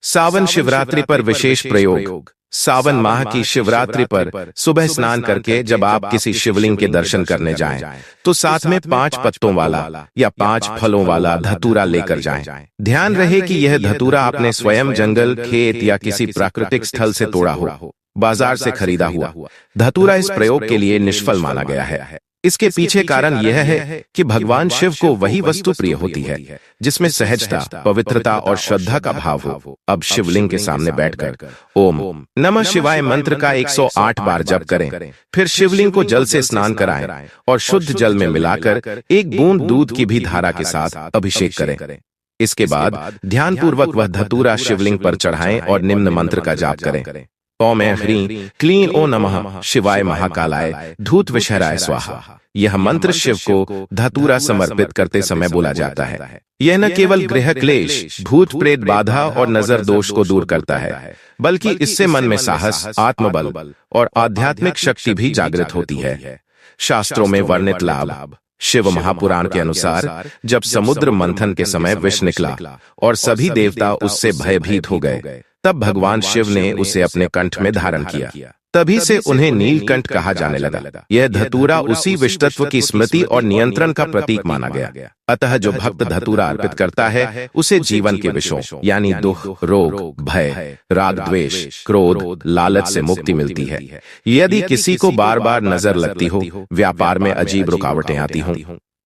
सावन शिवरात्रि पर विशेष प्रयोग। सावन माह की शिवरात्रि पर सुबह स्नान करके जब आप किसी शिवलिंग के दर्शन करने जाएं, तो साथ में 5 पत्तों वाला या 5 फलों वाला धतूरा लेकर जाएं। ध्यान रहे कि यह धतूरा आपने स्वयं जंगल, खेत या किसी प्राकृतिक स्थल से तोड़ा हो, बाजार से खरीदा हुआ धतूरा इस प्रयोग के लिए निष्फल माना गया है। इसके पीछे कारण यह है कि भगवान शिव को वही वस्तु प्रिय होती है जिसमें सहजता, पवित्रता और श्रद्धा का भाव हो। अब शिवलिंग के सामने बैठकर ओम नमः शिवाय मंत्र का 108 बार जप करें। फिर शिवलिंग को जल से स्नान कराएं और शुद्ध जल में मिलाकर 1 बूंद दूध की भी धारा के साथ अभिषेक करें। इसके बाद ध्यानपूर्वक वह धतूरा शिवलिंग पर चढ़ाएं और निम्न मंत्र का जाप करें। ओम ह्रीं क्लीं ओ नमः शिवाय महाकालाय धूत विशहराय स्वाहा। यह मंत्र शिव को धतूरा समर्पित करते समय बोला जाता है। यह न केवल गृह क्लेश, भूत प्रेत बाधा और नजर दोष को दूर करता है, बल्कि इससे मन में साहस, आत्मबल और आध्यात्मिक शक्ति भी जागृत होती है। शास्त्रों में वर्णित लाभ। शिव महापुराण के अनुसार जब समुद्र मंथन के समय विष निकला और सभी देवता उससे भयभीत हो गए, तब भगवान शिव ने उसे अपने कंठ में धारण किया। तभी से उन्हें नीलकंठ कहा जाने लगा। यह धतूरा उसी विष्टत्व की स्मृति और नियंत्रण का प्रतीक माना गया। अतः जो भक्त धतूरा अर्पित करता है, उसे जीवन के विषयों यानी दुख, रोग, भय, राग, द्वेष, क्रोध, लालच से मुक्ति मिलती है। यदि किसी को बार बार नजर लगती हो, व्यापार में अजीब रुकावटें आती हों,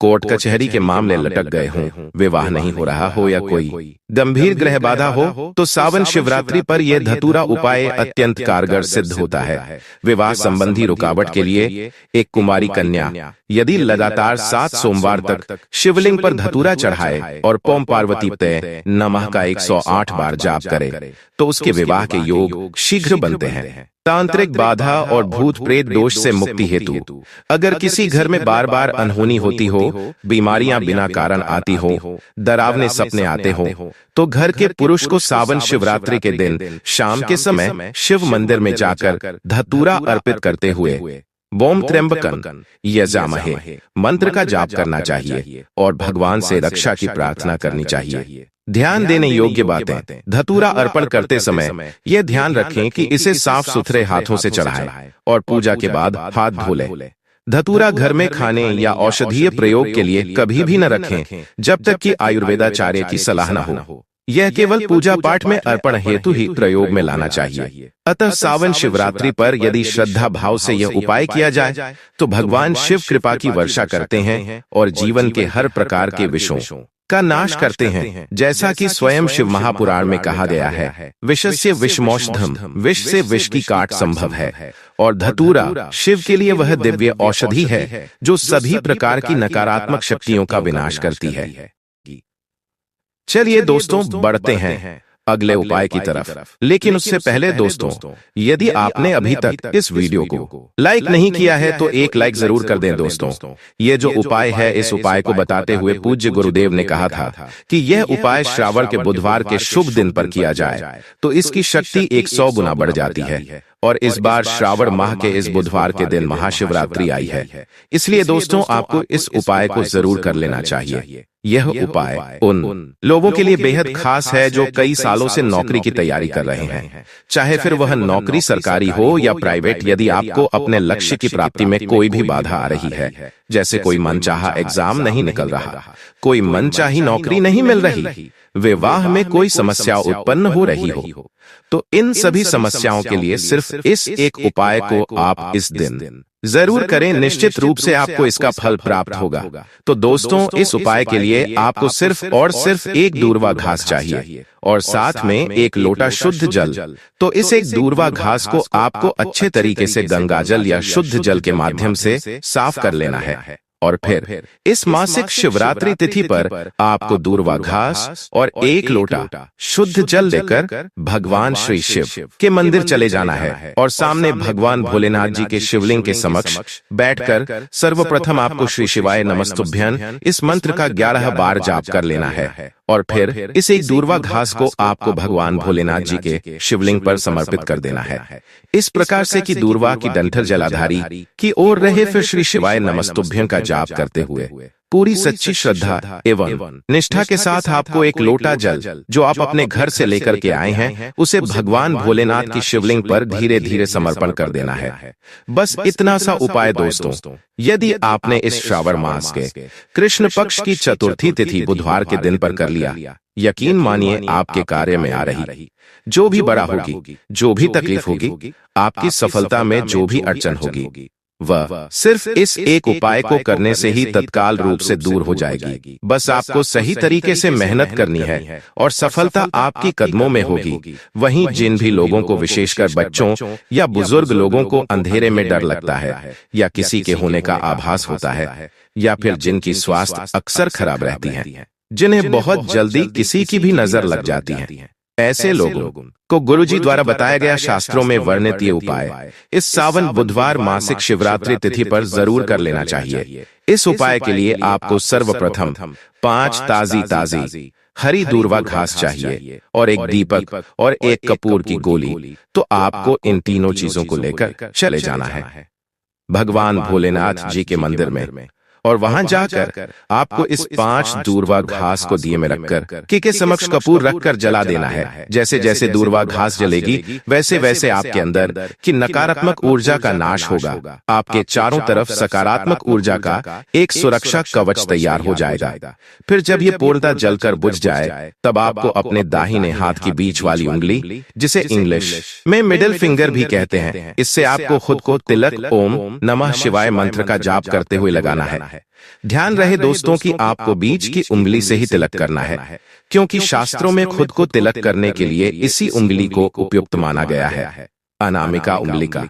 कोर्ट कचहरी के मामले लटक गए हों, विवाह नहीं हो रहा हो या कोई गंभीर ग्रह बाधा हो, तो सावन शिवरात्रि पर यह धतूरा उपाय अत्यंत कारगर सिद्ध होता है। विवाह संबंधी रुकावट के लिए एक कुमारी कन्या यदि लगातार 7 सोमवार तक शिवलिंग पर धतूरा चढ़ाए और ओम पार्वती तय नमः का 108 बार जाप करे, तो उसके विवाह के योग शीघ्र बनते हैं। तांत्रिक बाधा और भूत प्रेत दोष से मुक्ति हेतु अगर किसी घर में बार बार अनहोनी होती हो, बीमारियां बिना कारण आती हो, डरावने सपने आते हो, तो घर के पुरुष को सावन शिवरात्रि के दिन शाम के समय शिव मंदिर में जाकर धतूरा अर्पित करते हुए बोम त्र्यंबकन यजामहे मंत्र का जाप करना चाहिए और भगवान से रक्षा की प्रार्थना करनी चाहिए। ध्यान देने योग्य बातें। धतूरा अर्पण करते समय यह ध्यान रखें कि इसे साफ सुथरे हाथों से चढ़ाएं और पूजा के बाद हाथ धो लें। धतूरा घर में खाने या औषधीय प्रयोग के लिए कभी भी न रखें जब तक कि आयुर्वेदाचार्य की सलाह न हो। यह केवल पूजा पाठ में अर्पण हेतु ही प्रयोग में लाना चाहिए। अतः सावन शिवरात्रि पर यदि श्रद्धा भाव से यह उपाय किया जाए तो भगवान शिव कृपा की वर्षा करते हैं और जीवन के हर प्रकार के विषयों का नाश करते हैं। जैसा कि स्वयं शिव महापुराण में कहा गया है, विषस्य विषमौषधम, विष से विष की काट संभव है, और धतूरा शिव के लिए वह दिव्य औषधि है जो सभी प्रकार की नकारात्मक शक्तियों का विनाश करती है। चलिए दोस्तों बढ़ते हैं अगले उपाय की तरफ। लेकिन उससे पहले दोस्तों, यदि आपने अभी तक इस वीडियो को लाइक नहीं किया है तो एक लाइक जरूर कर दें दोस्तों। ये जो उपाय है, इस उपाय को बताते हुए पूज्य गुरुदेव ने कहा था कि यह उपाय श्रावण के बुधवार के शुभ दिन पर किया जाए तो इसकी शक्ति 100 गुना बढ़ जाती है। और इस बार श्रावण माह के इस बुधवार के दिन महाशिवरात्रि आई है, इसलिए दोस्तों आपको इस उपाय को जरूर कर लेना चाहिए। यह उपाय उन लोगों के लिए बेहद खास है जो कई सालों से नौकरी की तैयारी कर रहे हैं, चाहे फिर वह नौकरी सरकारी हो या प्राइवेट। यदि आपको अपने लक्ष्य की प्राप्ति में कोई भी बाधा आ रही है, जैसे कोई मनचाहा एग्जाम नहीं निकल रहा, कोई मनचाही नौकरी नहीं मिल रही, विवाह में कोई समस्या उत्पन्न हो रही हो, तो इन सभी समस्याओं के लिए सिर्फ इस एक उपाय को आप इस दिन जरूर करें। निश्चित रूप से आपको इसका फल प्राप्त होगा। तो दोस्तों, इस उपाय के लिए आपको सिर्फ और सिर्फ एक दूर्वा घास चाहिए और साथ में एक लोटा शुद्ध जल। तो इस एक दूर्वा घास को आपको अच्छे तरीके से गंगा जल या शुद्ध जल के माध्यम से साफ कर लेना है। और फिर इस मासिक शिवरात्रि तिथि पर आपको दूर्वा घास और एक लोटा शुद्ध जल लेकर भगवान श्री शिव के मंदिर चले जाना है और सामने भगवान भोलेनाथ जी के शिवलिंग के समक्ष बैठकर सर्वप्रथम आपको श्री शिवाय नमस्तुभ्यं इस मंत्र का 11 बार जाप कर लेना है। और फिर इस एक दूर्वा घास को आपको भगवान भोलेनाथ जी के शिवलिंग पर समर्पित कर देना है, इस प्रकार से कि दूर्वा की डंठल जलाधारी की ओर रहे। फिर श्री शिवाय नमस्तुभ्यं का जाप करते हुए पूरी सच्ची श्रद्धा एवं निष्ठा के साथ आपको एक लोटा जल जो आप अपने घर से लेकर के आए हैं, उसे भगवान भोलेनाथ की शिवलिंग पर धीरे धीरे समर्पण कर देना है। बस इतना सा उपाय दोस्तों। यदि आपने इस श्रावण मास के कृष्ण पक्ष की चतुर्थी तिथि बुधवार के दिन पर कर लिया, यकीन मानिए आपके कार्य में आ रही जो भी बड़ा होगी, जो भी तकलीफ होगी, आपकी सफलता में जो भी अड़चन होगी, वह सिर्फ इस एक उपाय को करने से ही तत्काल रूप से दूर हो जाएगी। बस आपको सही तरीके से मेहनत करनी है और सफलता आपकी कदमों में होगी। वहीं जिन भी लोगों को, विशेषकर बच्चों या बुजुर्ग लोगों को अंधेरे में डर लगता है या किसी के होने का आभास होता है, या फिर जिनकी स्वास्थ्य अक्सर खराब रहती है, जिन्हें बहुत जल्दी किसी की भी नजर लग जाती है, ऐसे लोगों को गुरुजी द्वारा बताया गया शास्त्रों में वर्णित ये उपाय इस सावन बुधवार मासिक शिवरात्रि तिथि पर जरूर कर लेना चाहिए। इस उपाय के लिए आपको सर्वप्रथम 5 ताजी हरी दूर्वा घास चाहिए और एक दीपक और एक कपूर की गोली। तो आपको इन तीनों चीजों को लेकर चले जाना है भगवान भोलेनाथ जी के मंदिर में, और वहां जाकर आपको इस 5 दूर्वा घास को दिए में रखकर के समक्ष कपूर रखकर जला देना है। जैसे जैसे दूर्वा घास जलेगी वैसे वैसे आपके अंदर की नकारात्मक ऊर्जा का नाश होगा। आपके चारों तरफ सकारात्मक ऊर्जा का एक सुरक्षा कवच तैयार हो जाएगा। फिर जब ये पूर्णतः जलकर बुझ जाए, तब आपको अपने दाहिने हाथ की बीच वाली उंगली, जिसे इंग्लिश में मिडिल फिंगर भी कहते हैं, इससे आपको खुद को तिलक ओम नमः शिवाय मंत्र का जाप करते हुए लगाना है। ध्यान रहे दोस्तों कि आपको बीच की उंगली से ही तिलक करना है, क्योंकि शास्त्रों में खुद को तिलक करने के लिए इसी उंगली को उपयुक्त माना गया है। अनामिका उंगली का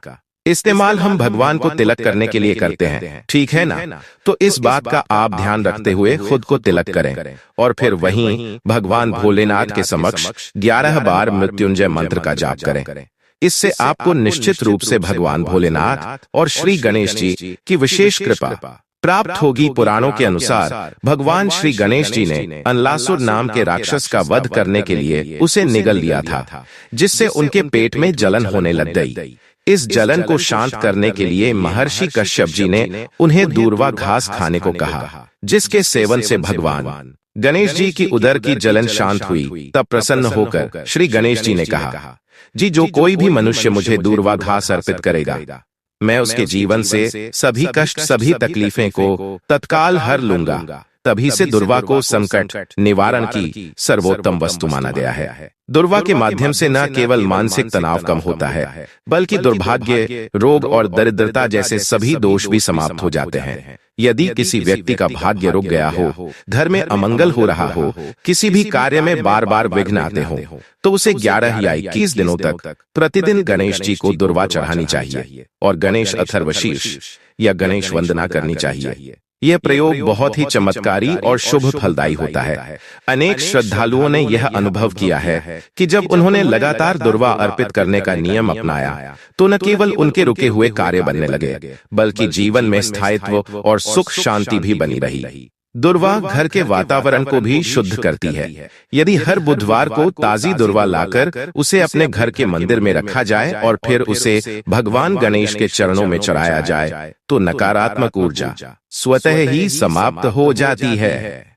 इस्तेमाल हम भगवान को तिलक करने के लिए करते हैं, ठीक है ना? तो इस बात का आप ध्यान रखते हुए खुद को तिलक करें और फिर वहीं भगवान भोलेनाथ के समक्ष 11 बार मृत्युंजय मंत्र का जाप करें। इससे आपको निश्चित रूप से भगवान भोलेनाथ और श्री गणेश जी की विशेष कृपा प्राप्त होगी। पुराणों के अनुसार भगवान श्री गणेश जी ने अनलासुर नाम के राक्षस का वध करने के लिए उसे निगल लिया था, जिससे उनके पेट में जलन होने लग गई। इस जलन को शांत करने के लिए महर्षि कश्यप जी ने उन्हें दूर्वा घास खाने को कहा, जिसके सेवन से भगवान गणेश जी की उदर की जलन शांत हुई। तब प्रसन्न होकर श्री गणेश जी ने कहा, जी जो कोई भी मनुष्य मुझे दूर्वा घास अर्पित करेगा, मैं उसके जीवन से सभी कष्ट, सभी तकलीफें को तत्काल हर लूंगा। तभी से दुर्वा को संकट निवारण की सर्वोत्तम वस्तु माना गया है। दुर्वा के माध्यम से न केवल मानसिक तनाव कम होता है, बल्कि दुर्भाग्य, रोग और दरिद्रता जैसे सभी दोष भी समाप्त हो जाते हैं। यदि किसी व्यक्ति का भाग्य रुक गया हो, घर में अमंगल हो रहा हो, किसी भी कार्य में बार बार विघ्न आते हो, तो उसे 11 या 21 दिनों तक प्रतिदिन गणेश जी को दुर्वा चढ़ानी चाहिए और गणेश अथर्वशीर्ष या गणेश वंदना करनी चाहिए। यह प्रयोग बहुत ही चमत्कारी और शुभ फलदायी होता है। अनेक श्रद्धालुओं ने यह अनुभव किया है कि जब उन्होंने लगातार दुर्वा अर्पित करने का नियम अपनाया, तो न केवल उनके रुके हुए कार्य बनने लगे, बल्कि जीवन में स्थायित्व और सुख शांति भी बनी रही। दुर्वा घर के वातावरण को भी शुद्ध करती है। यदि हर बुधवार को ताजी दुर्वा लाकर उसे अपने घर के मंदिर में रखा जाए और फिर उसे भगवान गणेश के चरणों में चढ़ाया जाए, तो नकारात्मक ऊर्जा स्वतः ही समाप्त हो जाती है।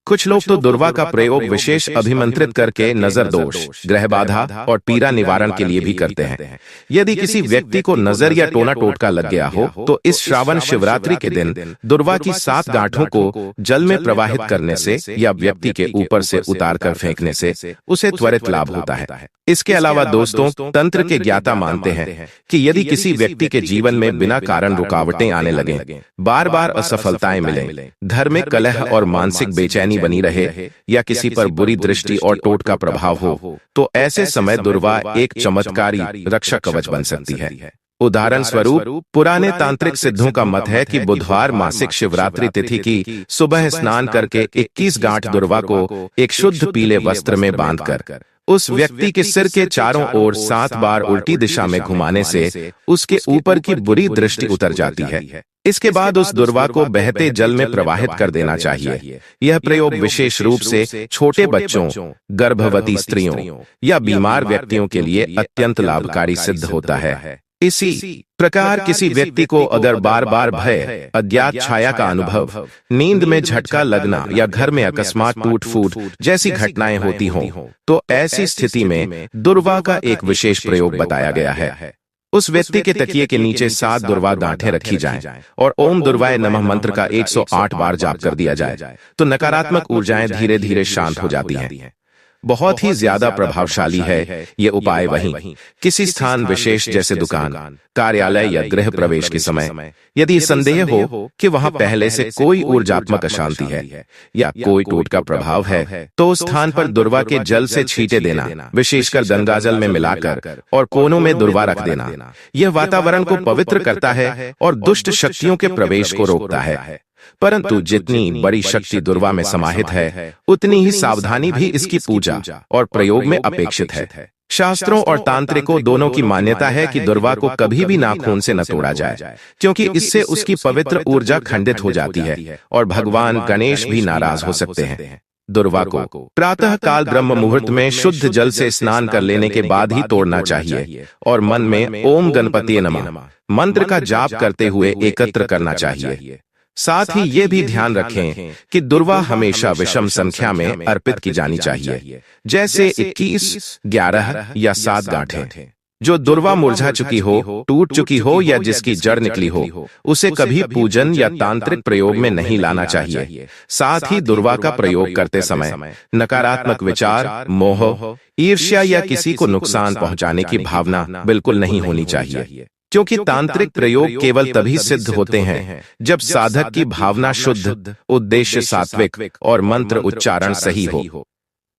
कुछ लोग तो दुर्वा का प्रयोग विशेष अभिमंत्रित करके नजर दोष, ग्रह बाधा और पीड़ा निवारण के लिए भी करते हैं। यदि किसी व्यक्ति को नजर या टोना टोटका लग गया हो, तो इस श्रावण शिवरात्रि के दिन दुर्वा की 7 गांठों को जल में प्रवाहित करने से या व्यक्ति के ऊपर से उतारकर फेंकने से उसे त्वरित लाभ होता है। इसके अलावा दोस्तों, तंत्र के ज्ञाता मानते हैं कि यदि किसी व्यक्ति के जीवन में बिना कारण रुकावटें आने लगें, बार बार असफलताएं मिलें, घर में कलह और मानसिक बेचैनी बनी रहे या किसी पर बुरी दृष्टि और टोट का प्रभाव हो, तो ऐसे समय दुर्वा एक चमत्कारी रक्षा कवच बन सकती है। उदाहरण स्वरूप, पुराने तांत्रिक सिद्धों का मत है कि बुधवार मासिक शिवरात्रि तिथि की सुबह स्नान करके 21 गांठ दुर्वा को एक शुद्ध पीले वस्त्र में बांधकर उस व्यक्ति के सिर के चारों ओर 7 बार उल्टी दिशा में घुमाने से उसके ऊपर की बुरी दृष्टि उतर जाती है। इसके बाद उस दुर्वा को बहते जल में प्रवाहित कर देना चाहिए। यह प्रयोग विशेष रूप से छोटे बच्चों, गर्भवती स्त्रियों या बीमार व्यक्तियों के लिए अत्यंत लाभकारी सिद्ध होता है। इसी प्रकार किसी व्यक्ति को अगर बार बार भय, अज्ञात छाया का अनुभव, नींद में झटका लगना या घर में अकस्मात टूट फूट जैसी घटनाएं होती हों, तो ऐसी स्थिति में दुर्वा का एक विशेष प्रयोग बताया गया है। उस व्यक्ति के तकिए के नीचे 7 दुर्वा गांठें रखी जाएं और ओम दुर्वाय नमः मंत्र का 108 बार जाप कर दिया जाए, तो नकारात्मक ऊर्जाएं धीरे धीरे शांत हो जाती हैं। बहुत ही ज्यादा प्रभावशाली है ये उपाय। वहीं किसी स्थान विशेष जैसे दुकान, कार्यालय या गृह प्रवेश के समय यदि संदेह हो कि वहां पहले से कोई ऊर्जात्मक अशांति है या कोई टोट का प्रभाव है, तो उस स्थान पर दुर्वा के जल से छींटे देना, विशेषकर गंगाजल में मिलाकर और कोनों में दुर्वा रख देना। यह वातावरण को पवित्र करता है और दुष्ट शक्तियों के प्रवेश को रोकता है। परंतु जितनी बड़ी शक्ति दुर्वा में समाहित है, उतनी ही सावधानी भी इसकी पूजा और प्रयोग में अपेक्षित है। शास्त्रों और तांत्रिकों दोनों की मान्यता है कि दुर्वा को कभी भी नाखून से न तोड़ा जाए, क्योंकि इससे उसकी पवित्र ऊर्जा खंडित हो जाती है और भगवान गणेश भी नाराज हो सकते हैं। दुर्वा को प्रातः काल ब्रह्म मुहूर्त में शुद्ध जल से स्नान कर लेने के बाद ही तोड़ना चाहिए और मन में ओम गणपतिये नमः मंत्र का जाप करते हुए एकत्र करना चाहिए। साथ ही ये भी ध्यान रखें कि दुर्वा हमेशा विषम संख्या में अर्पित की जानी चाहिए, जैसे 21, 11 या 7 गांठें। जो दुर्वा मुरझा चुकी हो, टूट चुकी हो या जिसकी जड़ निकली हो, उसे कभी पूजन या तांत्रिक प्रयोग में नहीं लाना चाहिए। साथ ही दुर्वा का प्रयोग करते समय नकारात्मक विचार, मोह, ईर्ष्या या किसी को नुकसान पहुंचाने की भावना बिल्कुल नहीं होनी चाहिए, क्योंकि तांत्रिक प्रयोग केवल तभी सिद्ध होते हैं जब साधक की भावना शुद्ध, उद्देश्य सात्विक और मंत्र उच्चारण सही हो।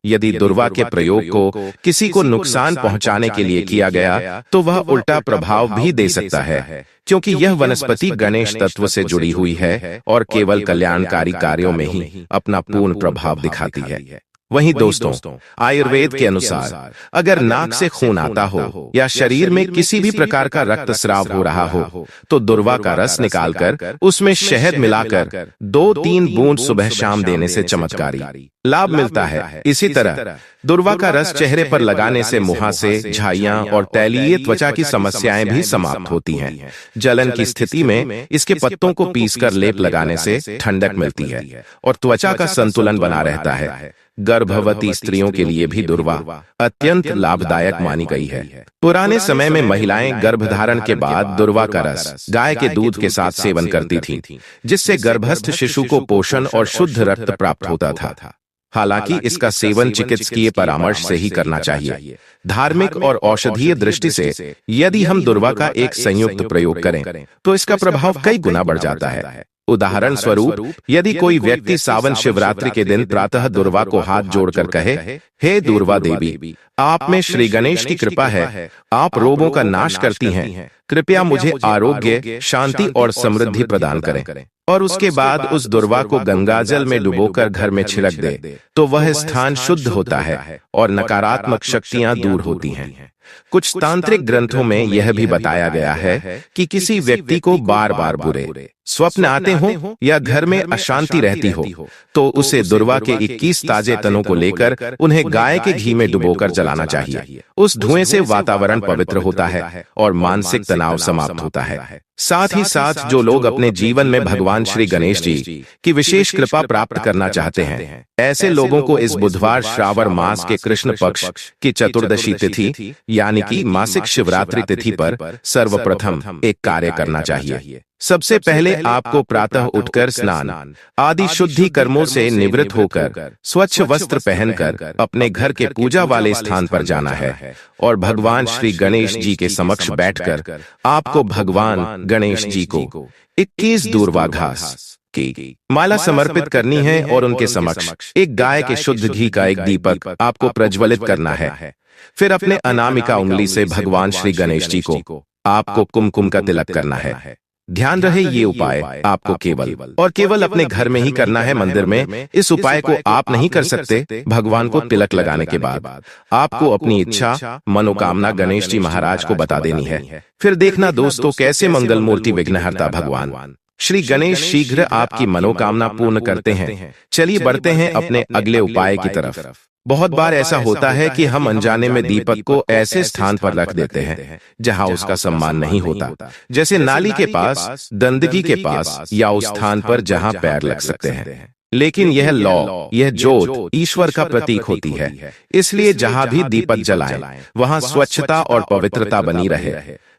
यदि दुर्वा के प्रयोग को किसी को नुकसान पहुंचाने के लिए किया गया, तो वह उल्टा प्रभाव भी दे सकता है, क्योंकि यह वनस्पति गणेश तत्व से जुड़ी हुई है और केवल कल्याणकारी कार्यों में ही अपना पूर्ण प्रभाव दिखाती है। वहीं दोस्तों, आयुर्वेद के अनुसार अगर नाक से खून आता हो या शरीर में किसी भी प्रकार का रक्तस्राव हो रहा हो, तो दुर्वा का रस निकालकर उसमें शहद मिलाकर 2-3 बूंद सुबह शाम देने से चमत्कारी लाभ मिलता है। इसी तरह दुर्वा का रस चेहरे पर लगाने से मुहासे, झाइयां और तैलीय त्वचा की समस्याएं भी समाप्त होती हैं। जलन की स्थिति में इसके पत्तों को पीसकर लेप लगाने से ठंडक मिलती है और त्वचा का संतुलन बना रहता है। गर्भवती स्त्रियों के लिए भी दुर्वा अत्यंत लाभदायक मानी गई है। पुराने समय में महिलाएं गर्भधारण के बाद दुर्वा का रस गाय के दूध के साथ सेवन करती थीं, जिससे गर्भस्थ शिशु को पोषण और शुद्ध रक्त प्राप्त होता था। हालांकि इसका सेवन चिकित्सकीय परामर्श से ही करना चाहिए। धार्मिक और औषधीय दृष्टि से यदि हम दुर्वा का एक संयुक्त प्रयोग करें तो इसका प्रभाव कई गुना बढ़ जाता है। उदाहरण स्वरूप, यदि कोई व्यक्ति सावन शिवरात्रि के दिन प्रातः दुर्वा को हाथ जोड़कर कहे, हे दुर्वा देवी, आप में श्री गणेश की कृपा है, आप रोगों का नाश करती हैं, कृपया मुझे आरोग्य, शांति और समृद्धि प्रदान करें, और उसके बाद उस दुर्वा को गंगाजल में डुबोकर घर में छिड़क दे, तो वह स्थान शुद्ध होता है और नकारात्मक शक्तियां दूर होती हैं। कुछ तांत्रिक ग्रंथों में यह भी बताया गया है कि किसी व्यक्ति को बार बार बुरे स्वप्न आते हों या घर में अशांति रहती हो, तो उसे दुर्वा के 21 ताजे तनों को लेकर उन्हें गाय के घी में डुबोकर जलाना चाहिए। उस धुएं से वातावरण पवित्र होता है और मानसिक तनाव समाप्त होता है। साथ ही साथ जो लोग अपने जीवन में भगवान श्री गणेश जी की विशेष कृपा प्राप्त करना चाहते हैं, ऐसे लोगों को इस बुधवार श्रावण मास के कृष्ण पक्ष की चतुर्दशी तिथि यानी कि मासिक शिवरात्रि तिथि पर सर्वप्रथम एक कार्य करना चाहिए। सबसे पहले आपको प्रातः उठकर स्नान आदि शुद्धि कर्मों से निवृत्त होकर स्वच्छ वस्त्र पहनकर अपने घर के पूजा वाले स्थान पर जाना है और भगवान श्री गणेश जी के समक्ष बैठकर आपको भगवान गणेश जी को 21 दूर्वा घास की माला समर्पित करनी है और उनके समक्ष एक गाय के शुद्ध घी का एक दीपक आपको प्रज्वलित करना है। फिर अपने अनामिका उंगली से भगवान श्री गणेश जी को आपको कुमकुम का तिलक करना है। ध्यान रहे, ये उपाय आपको केवल और केवल अपने घर में ही करना है, मंदिर में इस उपाय को आप नहीं कर सकते। भगवान को तिलक लगाने के बाद आपको अपनी इच्छा मनोकामना गणेश जी महाराज को बता देनी है। फिर देखना दोस्तों कैसे मंगल मूर्ति विघ्नहर्ता भगवान श्री गणेश शीघ्र आपकी मनोकामना पूर्ण करते हैं। चलिए बढ़ते हैं अपने अगले उपाय की तरफ। बहुत बार ऐसा होता है कि हम अनजाने में दीपक को ऐसे स्थान पर रख देते हैं जहां उसका सम्मान नहीं होता, जैसे नाली के पास, गंदगी के पास या उस स्थान पर जहां पैर लग सकते हैं। लेकिन यह यह जोत ईश्वर का प्रतीक होती है, इसलिए जहां भी दीपक जलाएं वहां स्वच्छता और पवित्रता बनी रहे।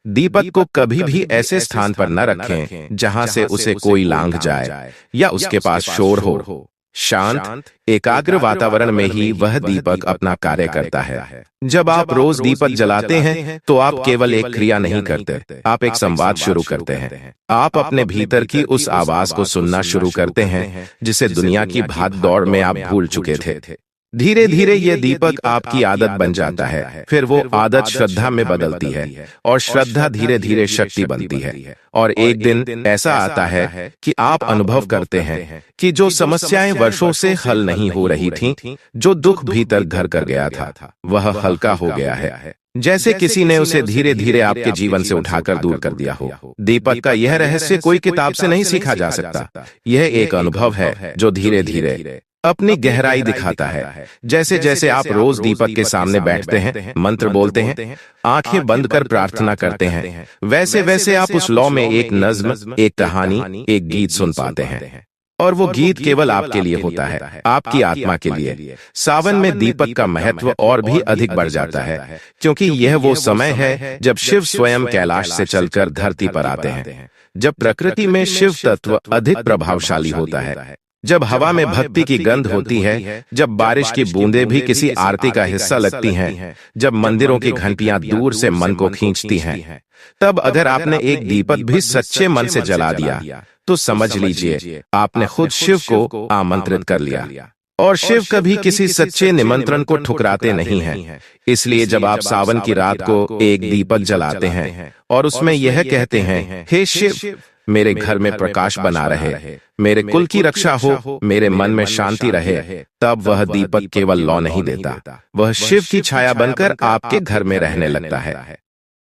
दीपक को कभी भी ऐसे स्थान पर न रखें जहां से उसे कोई लांघ जाए या उसके पास शोर हो। शांत एकाग्र वातावरण में ही वह दीपक अपना कार्य करता है। जब आप रोज दीपक जलाते हैं तो आप केवल एक क्रिया नहीं करते, आप एक संवाद शुरू करते हैं। आप अपने भीतर की उस आवाज को सुनना शुरू करते हैं जिसे दुनिया की भाग दौड़ में आप भूल चुके थे। धीरे धीरे यह दीपक आपकी आदत बन जाता है, फिर वो आदत श्रद्धा में बदलती है और श्रद्धा धीरे धीरे शक्ति बनती है। और एक दिन ऐसा आता है कि आप अनुभव करते हैं कि जो समस्याएं वर्षों से हल नहीं हो रही थीं, जो दुख भीतर घर कर गया था, वह हल्का हो गया है, जैसे किसी ने उसे धीरे धीरे आपके जीवन से उठाकर दूर कर दिया हो। दीपक का यह रहस्य कोई किताब से नहीं सीखा जा सकता। यह एक अनुभव है जो धीरे धीरे अपनी गहराई दिखाता है। जैसे जैसे आप रोज दीपक के सामने बैठते हैं, मंत्र बोलते हैं, आंखें बंद कर प्रार्थना करते हैं, वैसे वैसे आप उस लौ में एक नज्म, एक कहानी, एक गीत सुन पाते हैं। और वो गीत केवल आपके लिए होता है, आपकी आत्मा के लिए। सावन में दीपक का महत्व और भी अधिक बढ़ जाता है, क्योंकि यह वो समय है जब शिव स्वयं कैलाश से चलकर धरती पर आते हैं, जब प्रकृति में शिव तत्व अधिक प्रभावशाली होता है, जब हवा में भक्ति की गंध होती है, जब बारिश की बूंदें भी किसी आरती का हिस्सा लगती हैं, जब मंदिरों की घंटियां दूर से मन को खींचती हैं, तब अगर आपने एक दीपक भी सच्चे मन से जला दिया तो समझ लीजिए आपने खुद शिव को आमंत्रित कर लिया। और शिव कभी किसी सच्चे निमंत्रण को ठुकराते नहीं हैं। इसलिए जब आप सावन की रात को एक दीपक जलाते हैं और उसमें यह कहते हैं, हे शिव, मेरे घर में प्रकाश बना रहे, मेरे कुल की रक्षा हो, मेरे मन में शांति रहे, तब वह दीपक केवल लौ नहीं देता, वह शिव की छाया बनकर आपके घर में रहने लगता है।